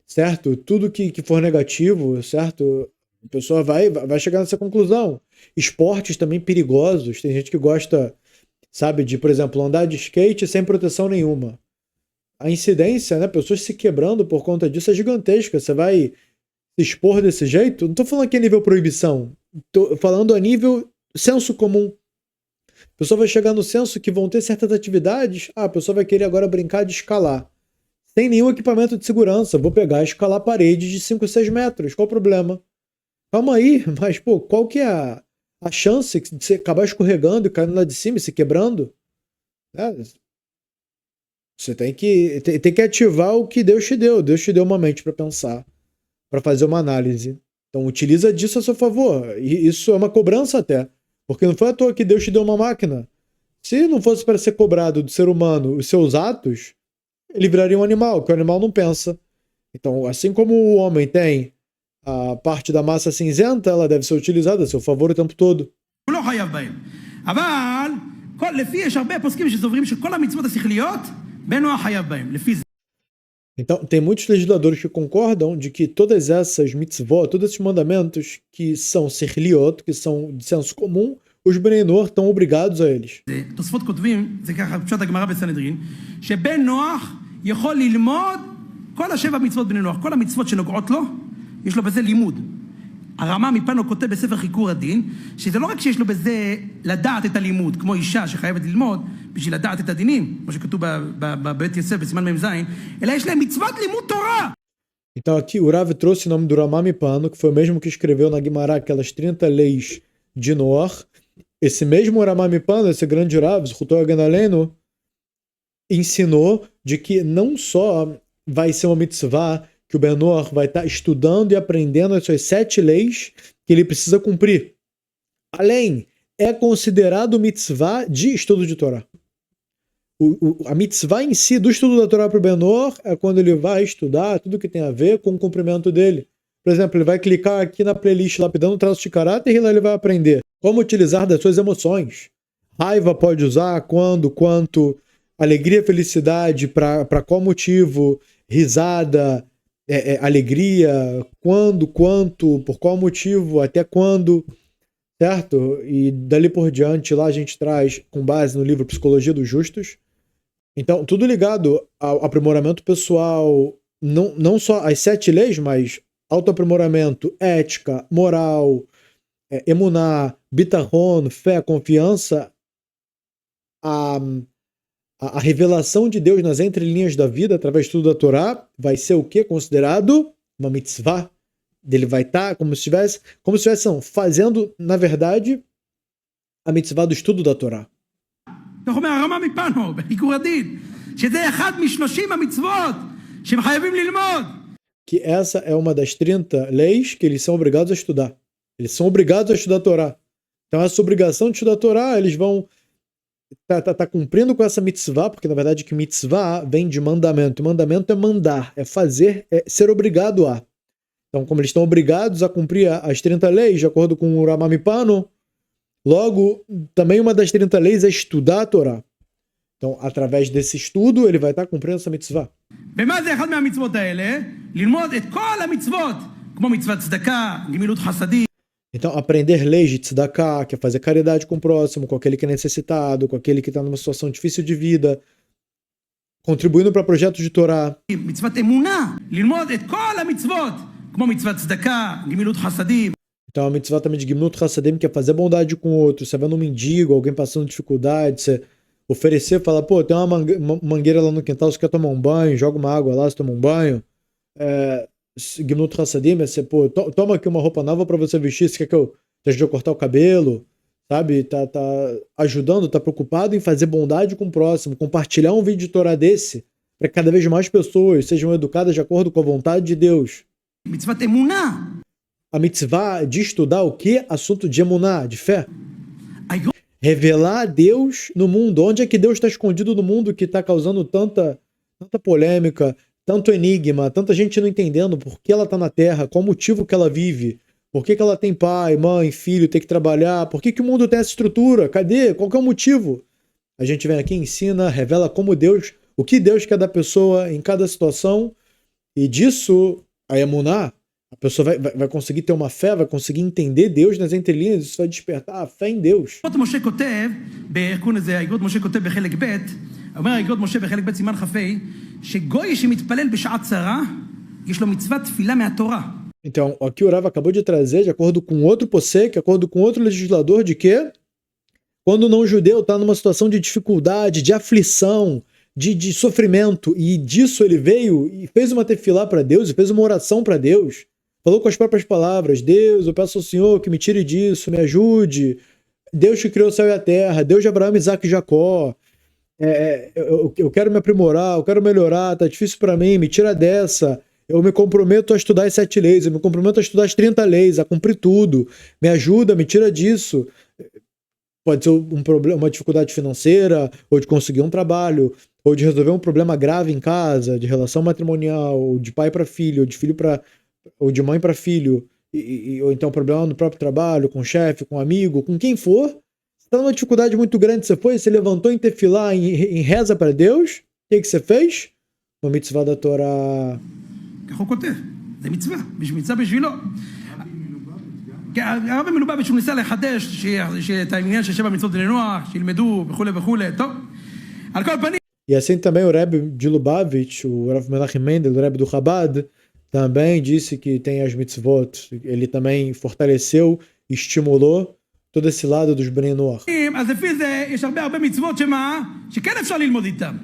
certo? Tudo que for negativo, certo? A pessoa vai chegar nessa conclusão. Esportes também perigosos, tem gente que gosta, sabe, de, por exemplo, andar de skate sem proteção nenhuma. A incidência, né, pessoas se quebrando por conta disso é gigantesca. Você vai se expor desse jeito? Não estou falando aqui a nível proibição, estou falando a nível senso comum. A pessoa vai chegar no senso que vão ter certas atividades, a pessoa vai querer agora brincar de escalar. Sem nenhum equipamento de segurança, vou pegar e escalar paredes de 5, 6 metros, qual o problema? Calma aí, mas pô, qual que é a chance de você acabar escorregando e caindo lá de cima e se quebrando? Você tem que ativar o que Deus te deu. Deus te deu uma mente para pensar, para fazer uma análise. Então utiliza disso a seu favor. E isso é uma cobrança até. Porque não foi à toa que Deus te deu uma máquina. Se não fosse para ser cobrado do ser humano os seus atos, ele viraria um animal, que o animal não pensa. Então, assim como o homem tem a parte da massa cinzenta, ela deve ser utilizada a seu favor o tempo todo. לא חייב בהם. אבל לפי יש הרבה פוסקים שסוברים שכל המצוות השכליות בן נוח חייב בהם. לפי זה. Então, tem muitos legisladores que concordam de que todas essas mitzvot, todos esses mandamentos que são serliot, que são de senso comum, os Bnei Noach estão obrigados a eles. תוספות כותבים, זה ככה, פשוט הגמרא בסנהדרין, שבן נוח יכול ללמוד כל 7 מצוות בני נוח, כל המצוות שנוגעות לו, יש לו בזה לימוד. הרמה מפנו כותב בספר חיקור הדין, שזה לא רק שיש לו בזה לדעת את הלימוד, כמו אישה שחייבת ללמוד, בשביל לדעת את הדינים, כמו שכתוב בבית יוסף, בסימן מ"ז, אלא יש להם מצוות לימוד תורה. Então aqui o Rav trouxe o nome do Ramamipano, que foi o mesmo que escreveu na Guimará aquelas 30 leis de Noach. Esse mesmo Ramamipano, esse grande Rav, Zchutor Ganaleno, ensinou de que não só vai ser uma mitzvah que o Ben Noach vai estar estudando e aprendendo as suas 7 leis que ele precisa cumprir. Além, é considerado mitzvah de estudo de Torá. A mitzvah em si do estudo da Torá para o Ben Noach é quando ele vai estudar tudo que tem a ver com o cumprimento dele. Por exemplo, ele vai clicar aqui na playlist lapidando o traço de caráter e lá ele vai aprender como utilizar das suas emoções. Raiva pode usar, quando, quanto, alegria, felicidade, para qual motivo, risada, alegria, quando, quanto, por qual motivo, até quando, certo? E dali por diante, lá a gente traz, com base no livro Psicologia dos Justos. Então, tudo ligado ao aprimoramento pessoal, não só as 7 leis, mas autoaprimoramento, ética, moral, emuná, bitachon, fé, confiança, a revelação de Deus nas entrelinhas da vida, através do estudo da Torá, vai ser o quê? Considerado uma mitzvah. Ele vai estar como se estivesse fazendo, na verdade, a mitzvah do estudo da Torá. כך אומר הרמה מפנו, בחיקור הדין, שזה אחד מ30 המצוות שהם חייבים ללמוד. Que essa é uma das 30 leis que eles são obrigados a estudar. Eles são obrigados a estudar a Torá. Então, essa obrigação de estudar a Torá, eles vão tá cumprindo com essa mitzvah, porque na verdade que mitzvah vem de mandamento. E mandamento é mandar, é fazer, é ser obrigado a. Então, como eles estão obrigados a cumprir as 30 leis, de acordo com o Ramamipano, logo, também uma das 30 leis é estudar a Torá. Então, através desse estudo, ele vai estar cumprindo essa mitzvah. ומה זה אחד מהמצוות האלה? ללמוד את כל המצוות, כמו מצוות צדקה, גמילות חסדים. Então, aprender leis de tzedakah, que é fazer caridade com o próximo, com aquele que é necessitado, com aquele que está numa situação difícil de vida, contribuindo para projetos de Torá. מצוות אמונה, ללמוד את כל המצוות, כמו מצוות צדקה, גמילות חסדים. Então, a mitzvah também de Gimnut Hassadim, que é fazer bondade com o outro. Você vendo um mendigo, alguém passando dificuldade, você oferecer, falar, pô, tem uma mangueira lá no quintal, você quer tomar um banho, joga uma água lá, você toma um banho. Gimnut Hassadim é você, pô, toma aqui uma roupa nova para você vestir, você quer que eu te ajude a cortar o cabelo, sabe? Tá ajudando, tá preocupado em fazer bondade com o próximo, compartilhar um vídeo de Torá desse, para que cada vez mais pessoas sejam educadas de acordo com a vontade de Deus. מצוות אמונה. A mitzvah de estudar o quê? Assunto de emuná, de fé. Revelar a Deus no mundo. Onde é que Deus está escondido no mundo que está causando tanta polêmica, tanto enigma, tanta gente não entendendo por que ela está na Terra, qual o motivo que ela vive, por que ela tem pai, mãe, filho, tem que trabalhar, por que o mundo tem essa estrutura, cadê, qual que é o motivo? A gente vem aqui, ensina, revela como Deus, o que Deus quer da pessoa em cada situação, e disso, a emuná, a pessoa vai conseguir ter uma fé, vai conseguir entender Deus nas entrelinhas, isso vai despertar a fé em Deus. משה כותב, בארגון הזה, האגרות משה כותב בחלק ב', אומר האגרות משה בחלק ב' סימן כ"ה, שגוי שמתפלל בשעת צרה, יש לו מצוות תפילה מהתורה. Então, aqui o Rav acabou de trazer, de acordo com outro posek, de acordo com outro legislador, de que quando o não-judeu está numa situação de dificuldade, de aflição, de sofrimento, e disso ele veio e fez uma tefilá para Deus, e fez uma oração para Deus, falou com as próprias palavras, Deus, eu peço ao Senhor que me tire disso, me ajude, Deus que criou o céu e a terra, Deus de Abraão, Isaac e Jacó, eu quero me aprimorar, eu quero melhorar, tá difícil para mim, me tira dessa, eu me comprometo a estudar as 7 leis, eu me comprometo a estudar as 30 leis, a cumprir tudo, me ajuda, me tira disso. Pode ser um problema, uma dificuldade financeira, ou de conseguir um trabalho, ou de resolver um problema grave em casa, de relação matrimonial, ou de pai para filho, ou de filho para ou de mãe para filho, ou então problema no próprio trabalho, com o chefe, com um amigo, com quem for. Você está numa dificuldade muito grande, você levantou em tefilá, em reza para Deus, o que você fez? Uma mitzvah da Torá. כך הוא כותב, זה מצווה, מצווה בשבילו. הרב מלובביץ' שהוא ניסה לחדש את העניין של 7 מצוות לנוח, שילמדו וכולי וכולי, טוב. על כל פנים. E assim também o Rebbe de Lubavitch, o Rav Menachem Mendel, o Rebbe do Chabad, também disse que tem as mitzvot, ele também fortaleceu, estimulou todo esse lado dos Bnei Noach. אז לפי זה יש הרבה מצוות שכן אפשר ללמוד איתם.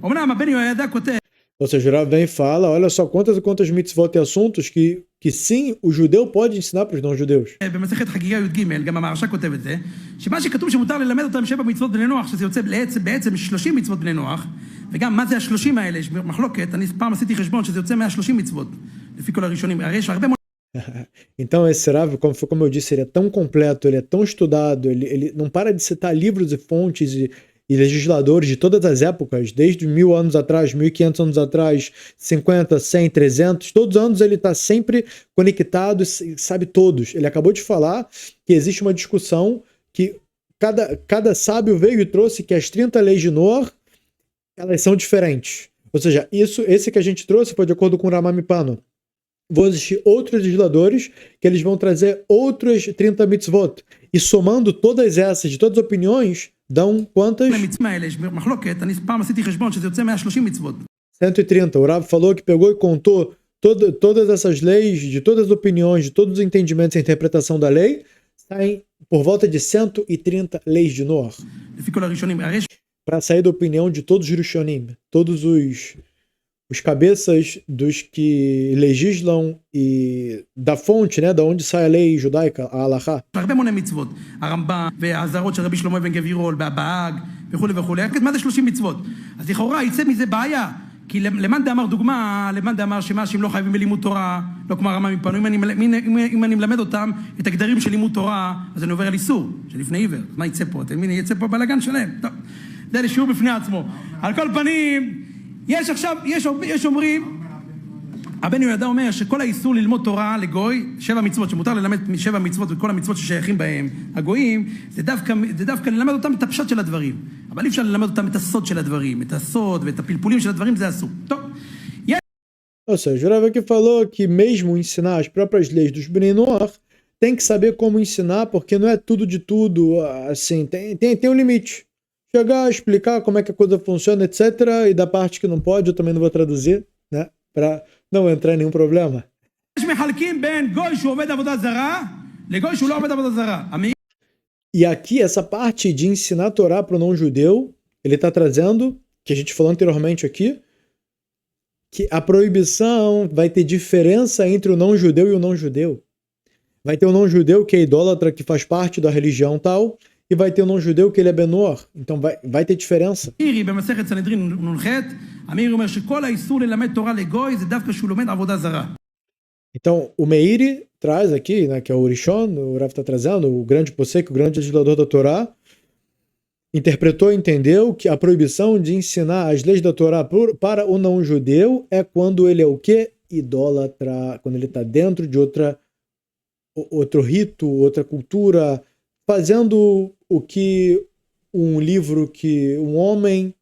אמנם הבן יהוידע כותב Ou seja, o Rav vem e fala, olha só quantas e quantas mitzvot e assuntos que sim, o judeu pode ensinar para os não-judeus. במסכת חגיגה י"ג, גם המהרש"א כותב את זה, שמה שכתוב שמותר ללמד אותם 7 מצוות בני נוח, שזה יוצא בעצם 30 מצוות בני נוח, וגם מה זה ה-30 האלה, יש מחלוקת, אני פעם עשיתי חשבון שזה יוצא 130 מצוות, לפי כל הראשונים, הרי יש הרבה מאוד... Então esse Rav, como eu disse, ele é tão completo, ele é tão estudado, ele não para de citar livros e fontes e legisladores de todas as épocas, desde 1000 anos atrás, 1500 anos atrás, 50, 100, 300, todos os anos ele está sempre conectado e sabe todos. Ele acabou de falar que existe uma discussão que cada sábio veio e trouxe que as 30 leis de Noah, elas são diferentes. Ou seja, esse que a gente trouxe foi de acordo com o Ramamipano. Vão existir outros legisladores que eles vão trazer outras 30 mitzvot. E somando todas essas, de todas as opiniões, dão quantas? 130. O Rav falou que pegou e contou todas essas leis, de todas as opiniões, de todos os entendimentos e interpretação da lei, saem por volta de 130 leis de Noah. Para sair da opinião de todos os Rishonim, todos os cabeças dos que legislam e da fonte, né, da onde sai a lei judaica, a Halachá. הרבה מוני מצוות, הרמב"ם והאזהרות של רבי שלמה בן גבירול, בהבהג וכולי וכולי, מה זה 30 מצוות? אז לכאורה יצא מזה בעיה, כי למאן דאמר דוגמה, למאן דאמר שמאשים לא חייבים בלימוד תורה, לא כמו הרמב"ם מפנו, אם אני מלמד אותם את הגדרים של לימוד תורה, אז אני עובר על איסור, שלפני עיוור, מה יצא פה? אתם מבינים, יצא פה בלגן שלם. טוב, זה לשיעור בפני עצמו. על כל פנים, יש אומרים, הבן יהוידע אומר שכל האיסור ללמוד תורה לגוי, 7 מצוות, שמותר ללמד 7 מצוות וכל המצוות ששייכים בהם, הגויים, זה דווקא ללמד אותם את הפשט של הדברים. אבל אי אפשר ללמד אותם את הסוד של הדברים, את הסוד ואת הפלפולים של הדברים, זה אסור. טוב. Ou seja, o Rav aqui falou que mesmo ensinar as próprias leis dos Bnei Noach, tem que saber como ensinar, porque não é tudo de tudo, assim, tem um limite. Chegar, explicar como é que a coisa funciona, etc. E da parte que não pode, eu também não vou traduzir, né? Para não entrar em nenhum problema. E aqui, essa parte de ensinar a Torá para o não-judeu, ele está trazendo, que a gente falou anteriormente aqui, que a proibição vai ter diferença entre o não-judeu e o não-judeu. Vai ter o não-judeu que é idólatra, que faz parte da religião tal, e vai ter um não-judeu que ele é Benor. Então vai ter diferença. Então o Meiri traz aqui, né, que é o Rishon, o Rav está trazendo, o grande posek, o grande legislador da Torá, interpretou e entendeu que a proibição de ensinar as leis da Torá para o não-judeu é quando ele é o quê? Idólatra, quando ele está dentro de outro rito, outra cultura, fazendo o que um livro que um homem,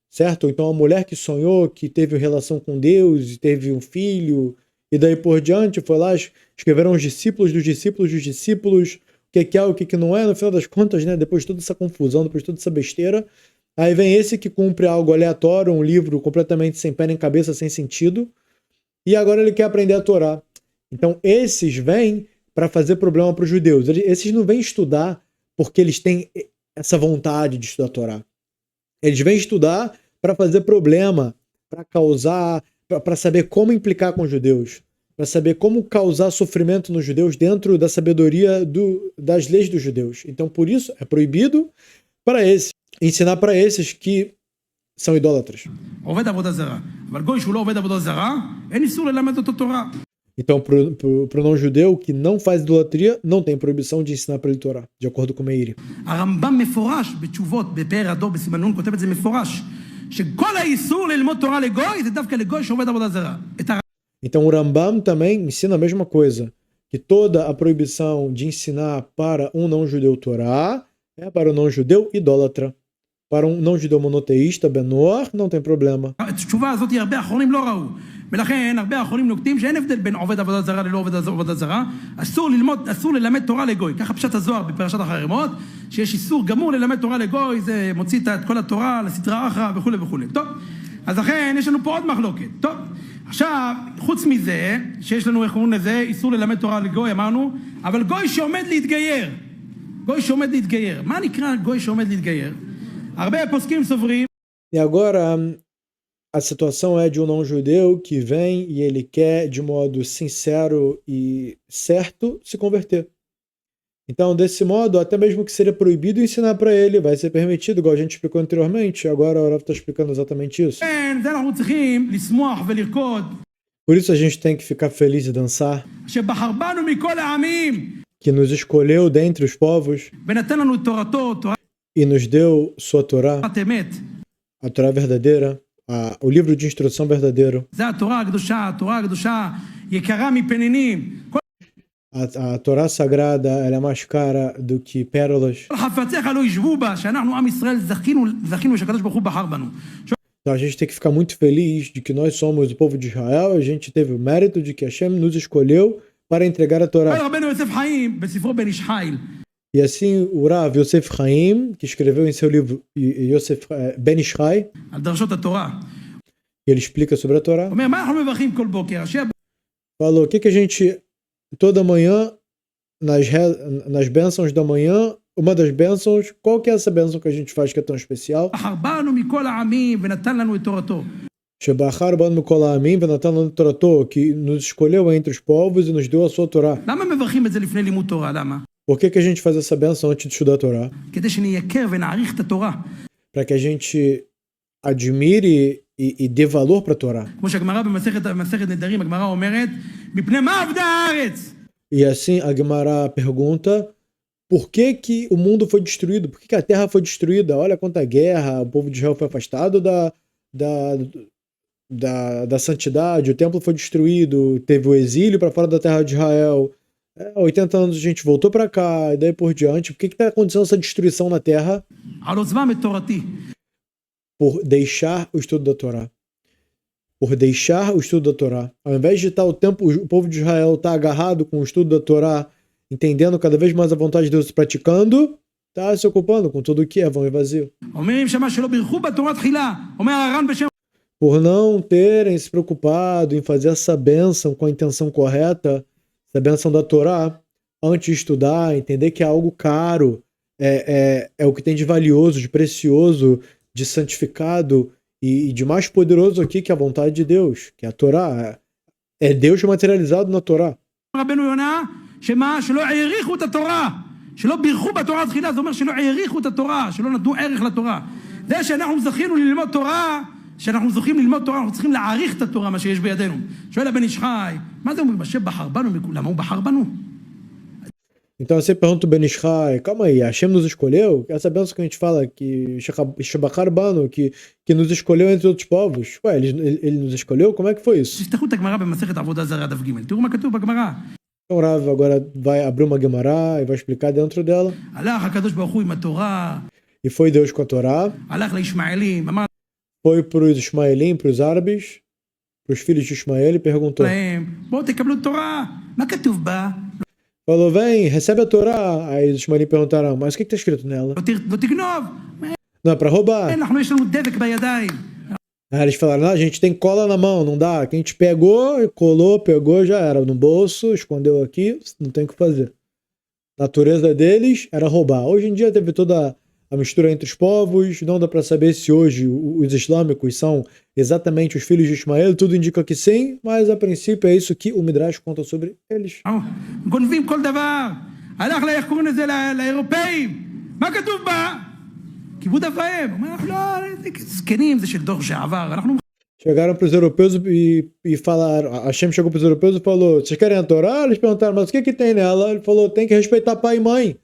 certo? Então a mulher que sonhou, que teve relação com Deus e teve um filho, e daí por diante foi lá, escreveram os discípulos dos discípulos dos discípulos, o que é, o que não é, no final das contas, né? Depois de toda essa confusão, depois de toda essa besteira, aí vem esse que cumpre algo aleatório, um livro completamente sem pé nem cabeça, sem sentido, e agora ele quer aprender a Torá. Então esses vêm para fazer problema para os judeus. Esses não vêm estudar porque eles têm essa vontade de estudar a Torá. Eles vêm estudar para fazer problema, para causar, para saber como implicar com os judeus, para saber como causar sofrimento nos judeus dentro da sabedoria das leis dos judeus. Então, por isso, é proibido para esses, ensinar para esses que são idólatras. Então, para o não-judeu que não faz idolatria, não tem proibição de ensinar para ele Torá, de acordo com Meiri. הרמב"ם מפורש בתשובות, בפאר הדור בסימן נ' כותב את זה מפורש, שכל האיסור ללמוד תורה לגוי זה דווקא לגוי שעובד עבודה זרה. Então o Rambam também ensina a mesma coisa, que toda a proibição de ensinar para um não-judeu Torá é para um não-judeu idólatra. Para um não-judeu monoteísta, Benor, não tem problema. התשובה הזאת הרבה אחרונים לא ראו. ולכן הרבה אחרונים נוקטים שאין הבדל בין עובד עבודה זרה ללא עובד עבודה זרה. אסור ללמד תורה לגוי. ככה פשט הזוהר בפרשת החרמות, שיש איסור גמור ללמד תורה לגוי, זה מוציא את כל התורה לסדרה אחרא וכו' וכו'. טוב, אז לכן יש לנו פה עוד מחלוקת. טוב, עכשיו, חוץ מזה, שיש לנו, איך קוראים לזה, איסור ללמד תורה לגוי, אמרנו, אבל גוי שעומד להתגייר. גוי שעומד להתגייר. מה נקרא גוי שעומד להתגייר? הרבה פוסקים סוברים. E agora, a situação é de um não-judeu que vem e ele quer, de modo sincero e certo, se converter. Então, desse modo, até mesmo que seria proibido ensinar para ele, vai ser permitido, igual a gente explicou anteriormente. Agora o Orav está explicando exatamente isso. כן, זה אנחנו צריכים לשמוח ולרקוד. Por isso a gente tem que ficar feliz e dançar, שבחר בנו מכל העמים, que nos escolheu dentre os povos ונתן לנו את תורתו, תורת e nos deu sua Torá, אמת. a Torá verdadeira, o livro de instrução verdadeiro. זה התורה הקדושה, התורה הקדושה יקרה מפנינים. A Torá sagrada, ela é mais cara do que pérolas. כל חפציך לא ישבו בה, שאנחנו עם ישראל זכינו שהקדוש ברוך הוא בחר בנו. Então a gente tem que ficar muito feliz de que nós somos o povo de Israel, a gente teve o mérito de que Hashem nos escolheu para entregar a Torá. אומר רבנו יוסף חיים בספרו בן איש חיל. E assim o Rav Yosef Chaim, que escreveu em seu livro Yosef Ben Ishai, על דרשות התורה. ele explica sobre a Torá, אומר, מה אנחנו מברכים כל בוקר? falou o que a gente, toda manhã, nas bênçãos da manhã, uma das bênçãos, qual que é essa bênção que a gente faz que é tão especial? בחר בנו מכל העמים ונתן לנו את תורתו. Shebachar ban mikol ha'amim venatan lanu torato, que nos escolheu entre os povos e nos deu a sua Torá. למה מברכים את זה לפני לימוד תורה? למה? Por que a gente faz essa bênção antes de estudar a Torá? כדי שנייקר ונעריך את התורה. Para que a gente admire e dê valor para a Torá. כמו שהגמרא במסכת נדרים, הגמרא אומרת, מפני מה אבדה הארץ? E assim a Gemara pergunta por que o mundo foi destruído? Por que a terra foi destruída? Olha quanta guerra, o povo de Israel foi afastado da santidade, o templo foi destruído, teve o exílio para fora da terra de Israel. 80 anos a gente voltou para cá e daí por diante. Por que está acontecendo essa destruição na terra? על עוזבם את תורתי. Por deixar o estudo da Torá. Por deixar o estudo da Torá. Ao invés de estar o povo de Israel está agarrado com o estudo da Torá, entendendo cada vez mais a vontade de Deus, praticando, está se ocupando com tudo o que é vão e vazio. אומרים שמה שלא בירכו בתורה תחילה. אומר הר"ן בשם. Por não terem se preocupado em fazer essa bênção com a intenção correta, essa bênção da Torá, antes de estudar, entender que é algo caro, é o que tem de valioso, de precioso, de santificado e de mais poderoso aqui que a vontade de Deus, que é a Torá. É Deus materializado na Torá. רבנו יונה, שמה? שלא העריכו את התורה. שלא בירכו בתורה תחילה, זה אומר שלא העריכו את התורה, שלא נתנו ערך לתורה. זה שאנחנו זכינו ללמוד תורה, שאנחנו זוכים ללמוד תורה, אנחנו צריכים להעריך את התורה, מה שיש בידינו. שואל הבן איש חי, מה זה אומר? השם בחר בנו, למה הוא בחר בנו? Então você pergunta o Ben Ishai, calma aí, Hashem nos escolheu? Essa bênção que a gente fala, que Shebachar Banu, que nos escolheu entre outros povos. Ué, ele nos escolheu? Como é que foi isso? תפתחו את הגמרא במסכת עבודה זרה דף ג', תראו מה כתוב בגמרא. Então o Rav agora vai abrir uma Gemara e vai explicar dentro dela. הלך הקדוש ברוך הוא עם התורה, E foi Deus com a Torá, הלך לישמעאלים, אמר foi para os Ismaelim, para os árabes, para os filhos de Ismael e perguntou. להם, בואו תקבלו תורה, מה כתוב בה? Falou, vem, recebe a Torá. Aí os Ismaelim perguntaram, mas o que está escrito nela? לא תגנוב, Não é para roubar. אנחנו יש לנו דבק בידיים. Aí eles falaram, não, a gente tem cola na mão, não dá. Quem te pegou, colou, pegou, já era. No bolso, escondeu aqui, não tem o que fazer. A natureza deles era roubar. Hoje em dia teve toda a mistura entre os povos, não dá para saber se hoje os islâmicos são exatamente os filhos de Ismael, tudo indica que sim, mas a princípio é isso que o Midrash conta sobre eles. גונבים כל דבר, הלך איך קוראים לזה לאירופאים, מה כתוב בה? כיבוד אב ואם, אומר אנחנו לא, זקנים, זה של דור שעבר, אנחנו... Chegaram para os europeus e falaram, a Hashem chegou para os europeus e falou, vocês querem a Torá? Eles perguntaram, mas o que tem nela? Ele falou, tem que respeitar pai e mãe.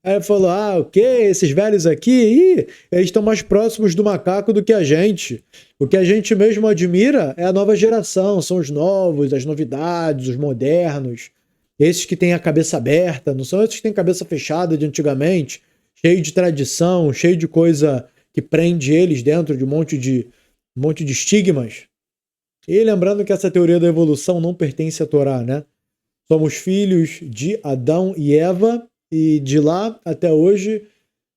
Aí ele falou, o quê? Esses velhos aqui, eles estão mais próximos do macaco do que a gente. O que a gente mesmo admira é a nova geração, são os novos, as novidades, os modernos. Esses que têm a cabeça aberta, não são esses que têm cabeça fechada de antigamente, cheio de tradição, cheio de coisa que prende eles dentro de um monte de estigmas. E lembrando que essa teoria da evolução não pertence à Torá, né? Somos filhos de Adão e Eva, e de lá até hoje,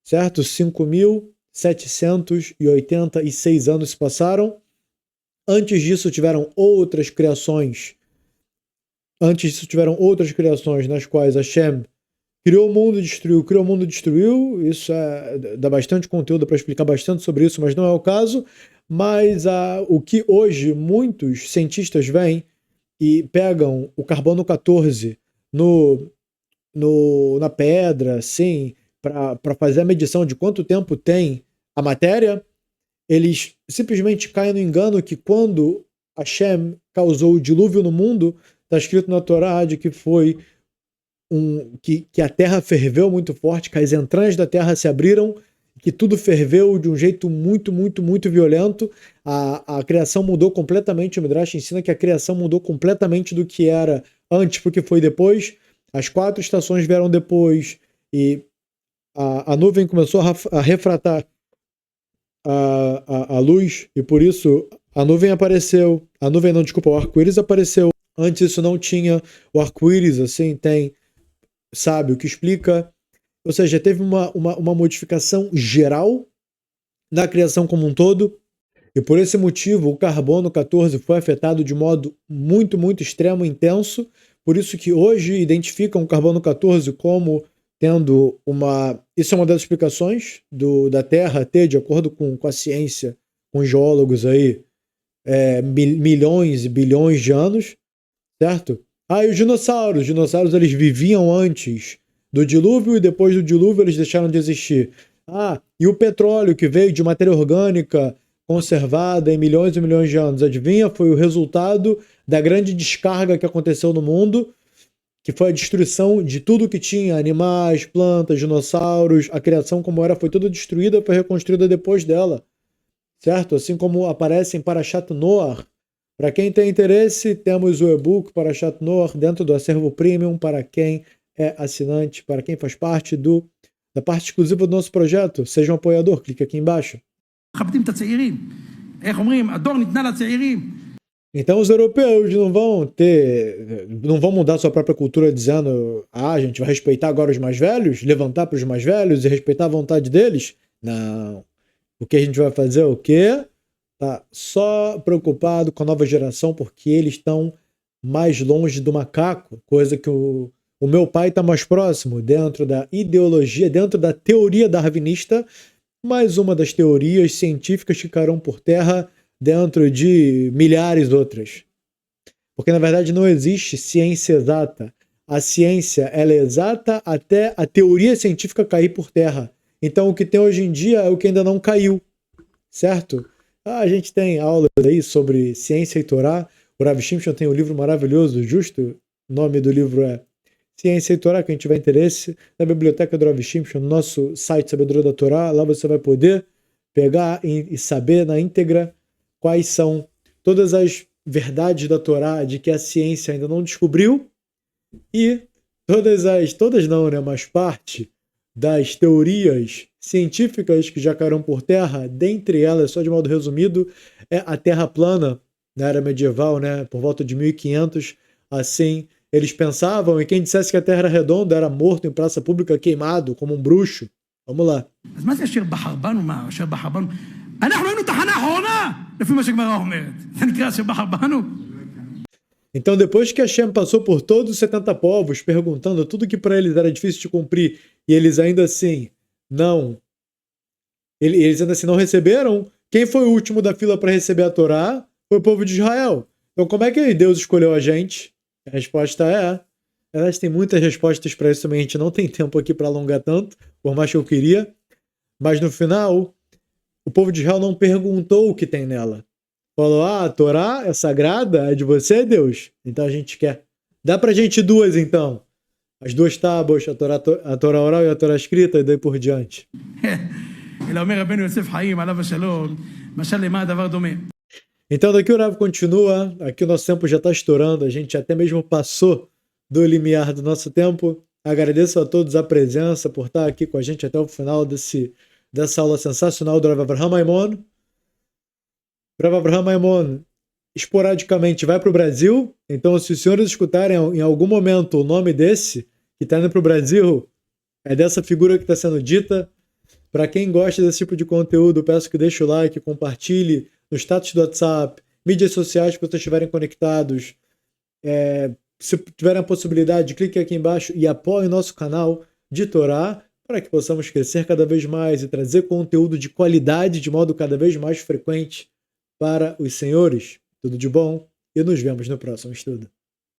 certo? 5.786 anos se passaram Antes disso tiveram outras criações. Antes disso tiveram outras criações nas quais Hashem criou o mundo e destruiu. Criou o mundo e destruiu. Isso dá bastante conteúdo para explicar bastante sobre isso, mas não é o caso. Mas o que hoje muitos cientistas veem e pegam o carbono 14 na pedra, assim, para fazer a medição de quanto tempo tem a matéria, eles simplesmente caem no engano que quando Hashem causou o dilúvio no mundo, está escrito na Torá de que foi que a terra ferveu muito forte, que as entranhas da terra se abriram, que tudo ferveu de um jeito muito, muito, muito violento. A criação mudou completamente. O Midrash ensina que a criação mudou completamente do que era antes para o que foi depois. As 4 estações vieram depois e a nuvem começou a refratar a luz e por isso a nuvem apareceu. A nuvem não, desculpa, o arco-íris apareceu. Antes isso não tinha. O arco-íris, assim, tem, sabe, o que explica. Ou seja, teve uma modificação geral na criação como um todo, e por esse motivo o carbono 14 foi afetado de modo muito, muito extremo, intenso. Por isso que hoje identificam o carbono 14 como tendo Isso é uma das explicações da Terra ter, de acordo com a ciência, com os geólogos aí, milhões e bilhões de anos, certo? E os dinossauros? Os dinossauros eles viviam antes do dilúvio e depois do dilúvio eles deixaram de existir. E o petróleo que veio de matéria orgânica conservada em milhões e milhões de anos, adivinha? Foi o resultado da grande descarga que aconteceu no mundo, que foi a destruição de tudo que tinha, animais, plantas, dinossauros. A criação como era foi toda destruída, foi reconstruída depois dela, certo? Assim como aparece em Parashat Noach. Para quem tem interesse, temos o e-book Parashat Noach dentro do acervo premium para quem é assinante, para quem faz parte da parte exclusiva do nosso projeto. Seja um apoiador, clique aqui embaixo. Então os europeus não vão mudar sua própria cultura dizendo a gente vai respeitar agora os mais velhos, levantar para os mais velhos e respeitar a vontade deles? Não. O que a gente vai fazer é o quê? Tá só preocupado com a nova geração porque eles estão mais longe do macaco, coisa que o meu pai está mais próximo dentro da ideologia, dentro da teoria darwinista, mais uma das teorias científicas que caíram por terra dentro de milhares outras. Porque, na verdade, não existe ciência exata. A ciência ela é exata até a teoria científica cair por terra. Então, o que tem hoje em dia é o que ainda não caiu, certo? A gente tem aulas aí sobre ciência e Torá. O Rav Shimshon tem um livro maravilhoso, justo? O nome do livro é Ciência e Torá. Quem tiver interesse, na biblioteca do Rav Shimshon, no nosso site Sabedoria da Torá, lá você vai poder pegar e saber na íntegra quais são todas as verdades da Torá de que a ciência ainda não descobriu e todas não, né, mas parte das teorias científicas que já caíram por terra, dentre elas, só de modo resumido, é a Terra plana na era medieval, né, por volta de 1500, assim, eles pensavam, e quem dissesse que a Terra era redonda era morto em praça pública, queimado, como um bruxo. Vamos lá. Então, depois que Hashem passou por todos os 70 povos, perguntando tudo que para eles era difícil de cumprir, e eles ainda assim não receberam, quem foi o último da fila para receber a Torá? Foi o povo de Israel. Então, como é que Deus escolheu a gente? A resposta é... Elas têm muitas respostas para isso também, a gente não tem tempo aqui para alongar tanto, por mais que eu queria. Mas no final, o povo de Israel não perguntou o que tem nela. Falou, a Torá é sagrada, é de você, Deus. Então a gente quer. Dá pra gente 2, então. As 2 tábuas, a Torá oral e a Torá escrita, e daí por diante. Então daqui o Rav continua, aqui o nosso tempo já está estourando, a gente até mesmo passou do limiar do nosso tempo. Agradeço a todos a presença por estar aqui com a gente até o final dessa aula sensacional do Rav Avraham Maimon. Rav Avraham Maimon esporadicamente vai para o Brasil, então se os senhores escutarem em algum momento o nome desse que está indo para o Brasil, é dessa figura que está sendo dita. Para quem gosta desse tipo de conteúdo, peço que deixe o like, compartilhe no status do WhatsApp mídias sociais que vocês estiverem conectados. Se tiverem a possibilidade, clique aqui embaixo e apoie o nosso canal de Torá para que possamos crescer cada vez mais e trazer conteúdo de qualidade de modo cada vez mais frequente para os senhores. Tudo de bom e nos vemos no próximo estudo.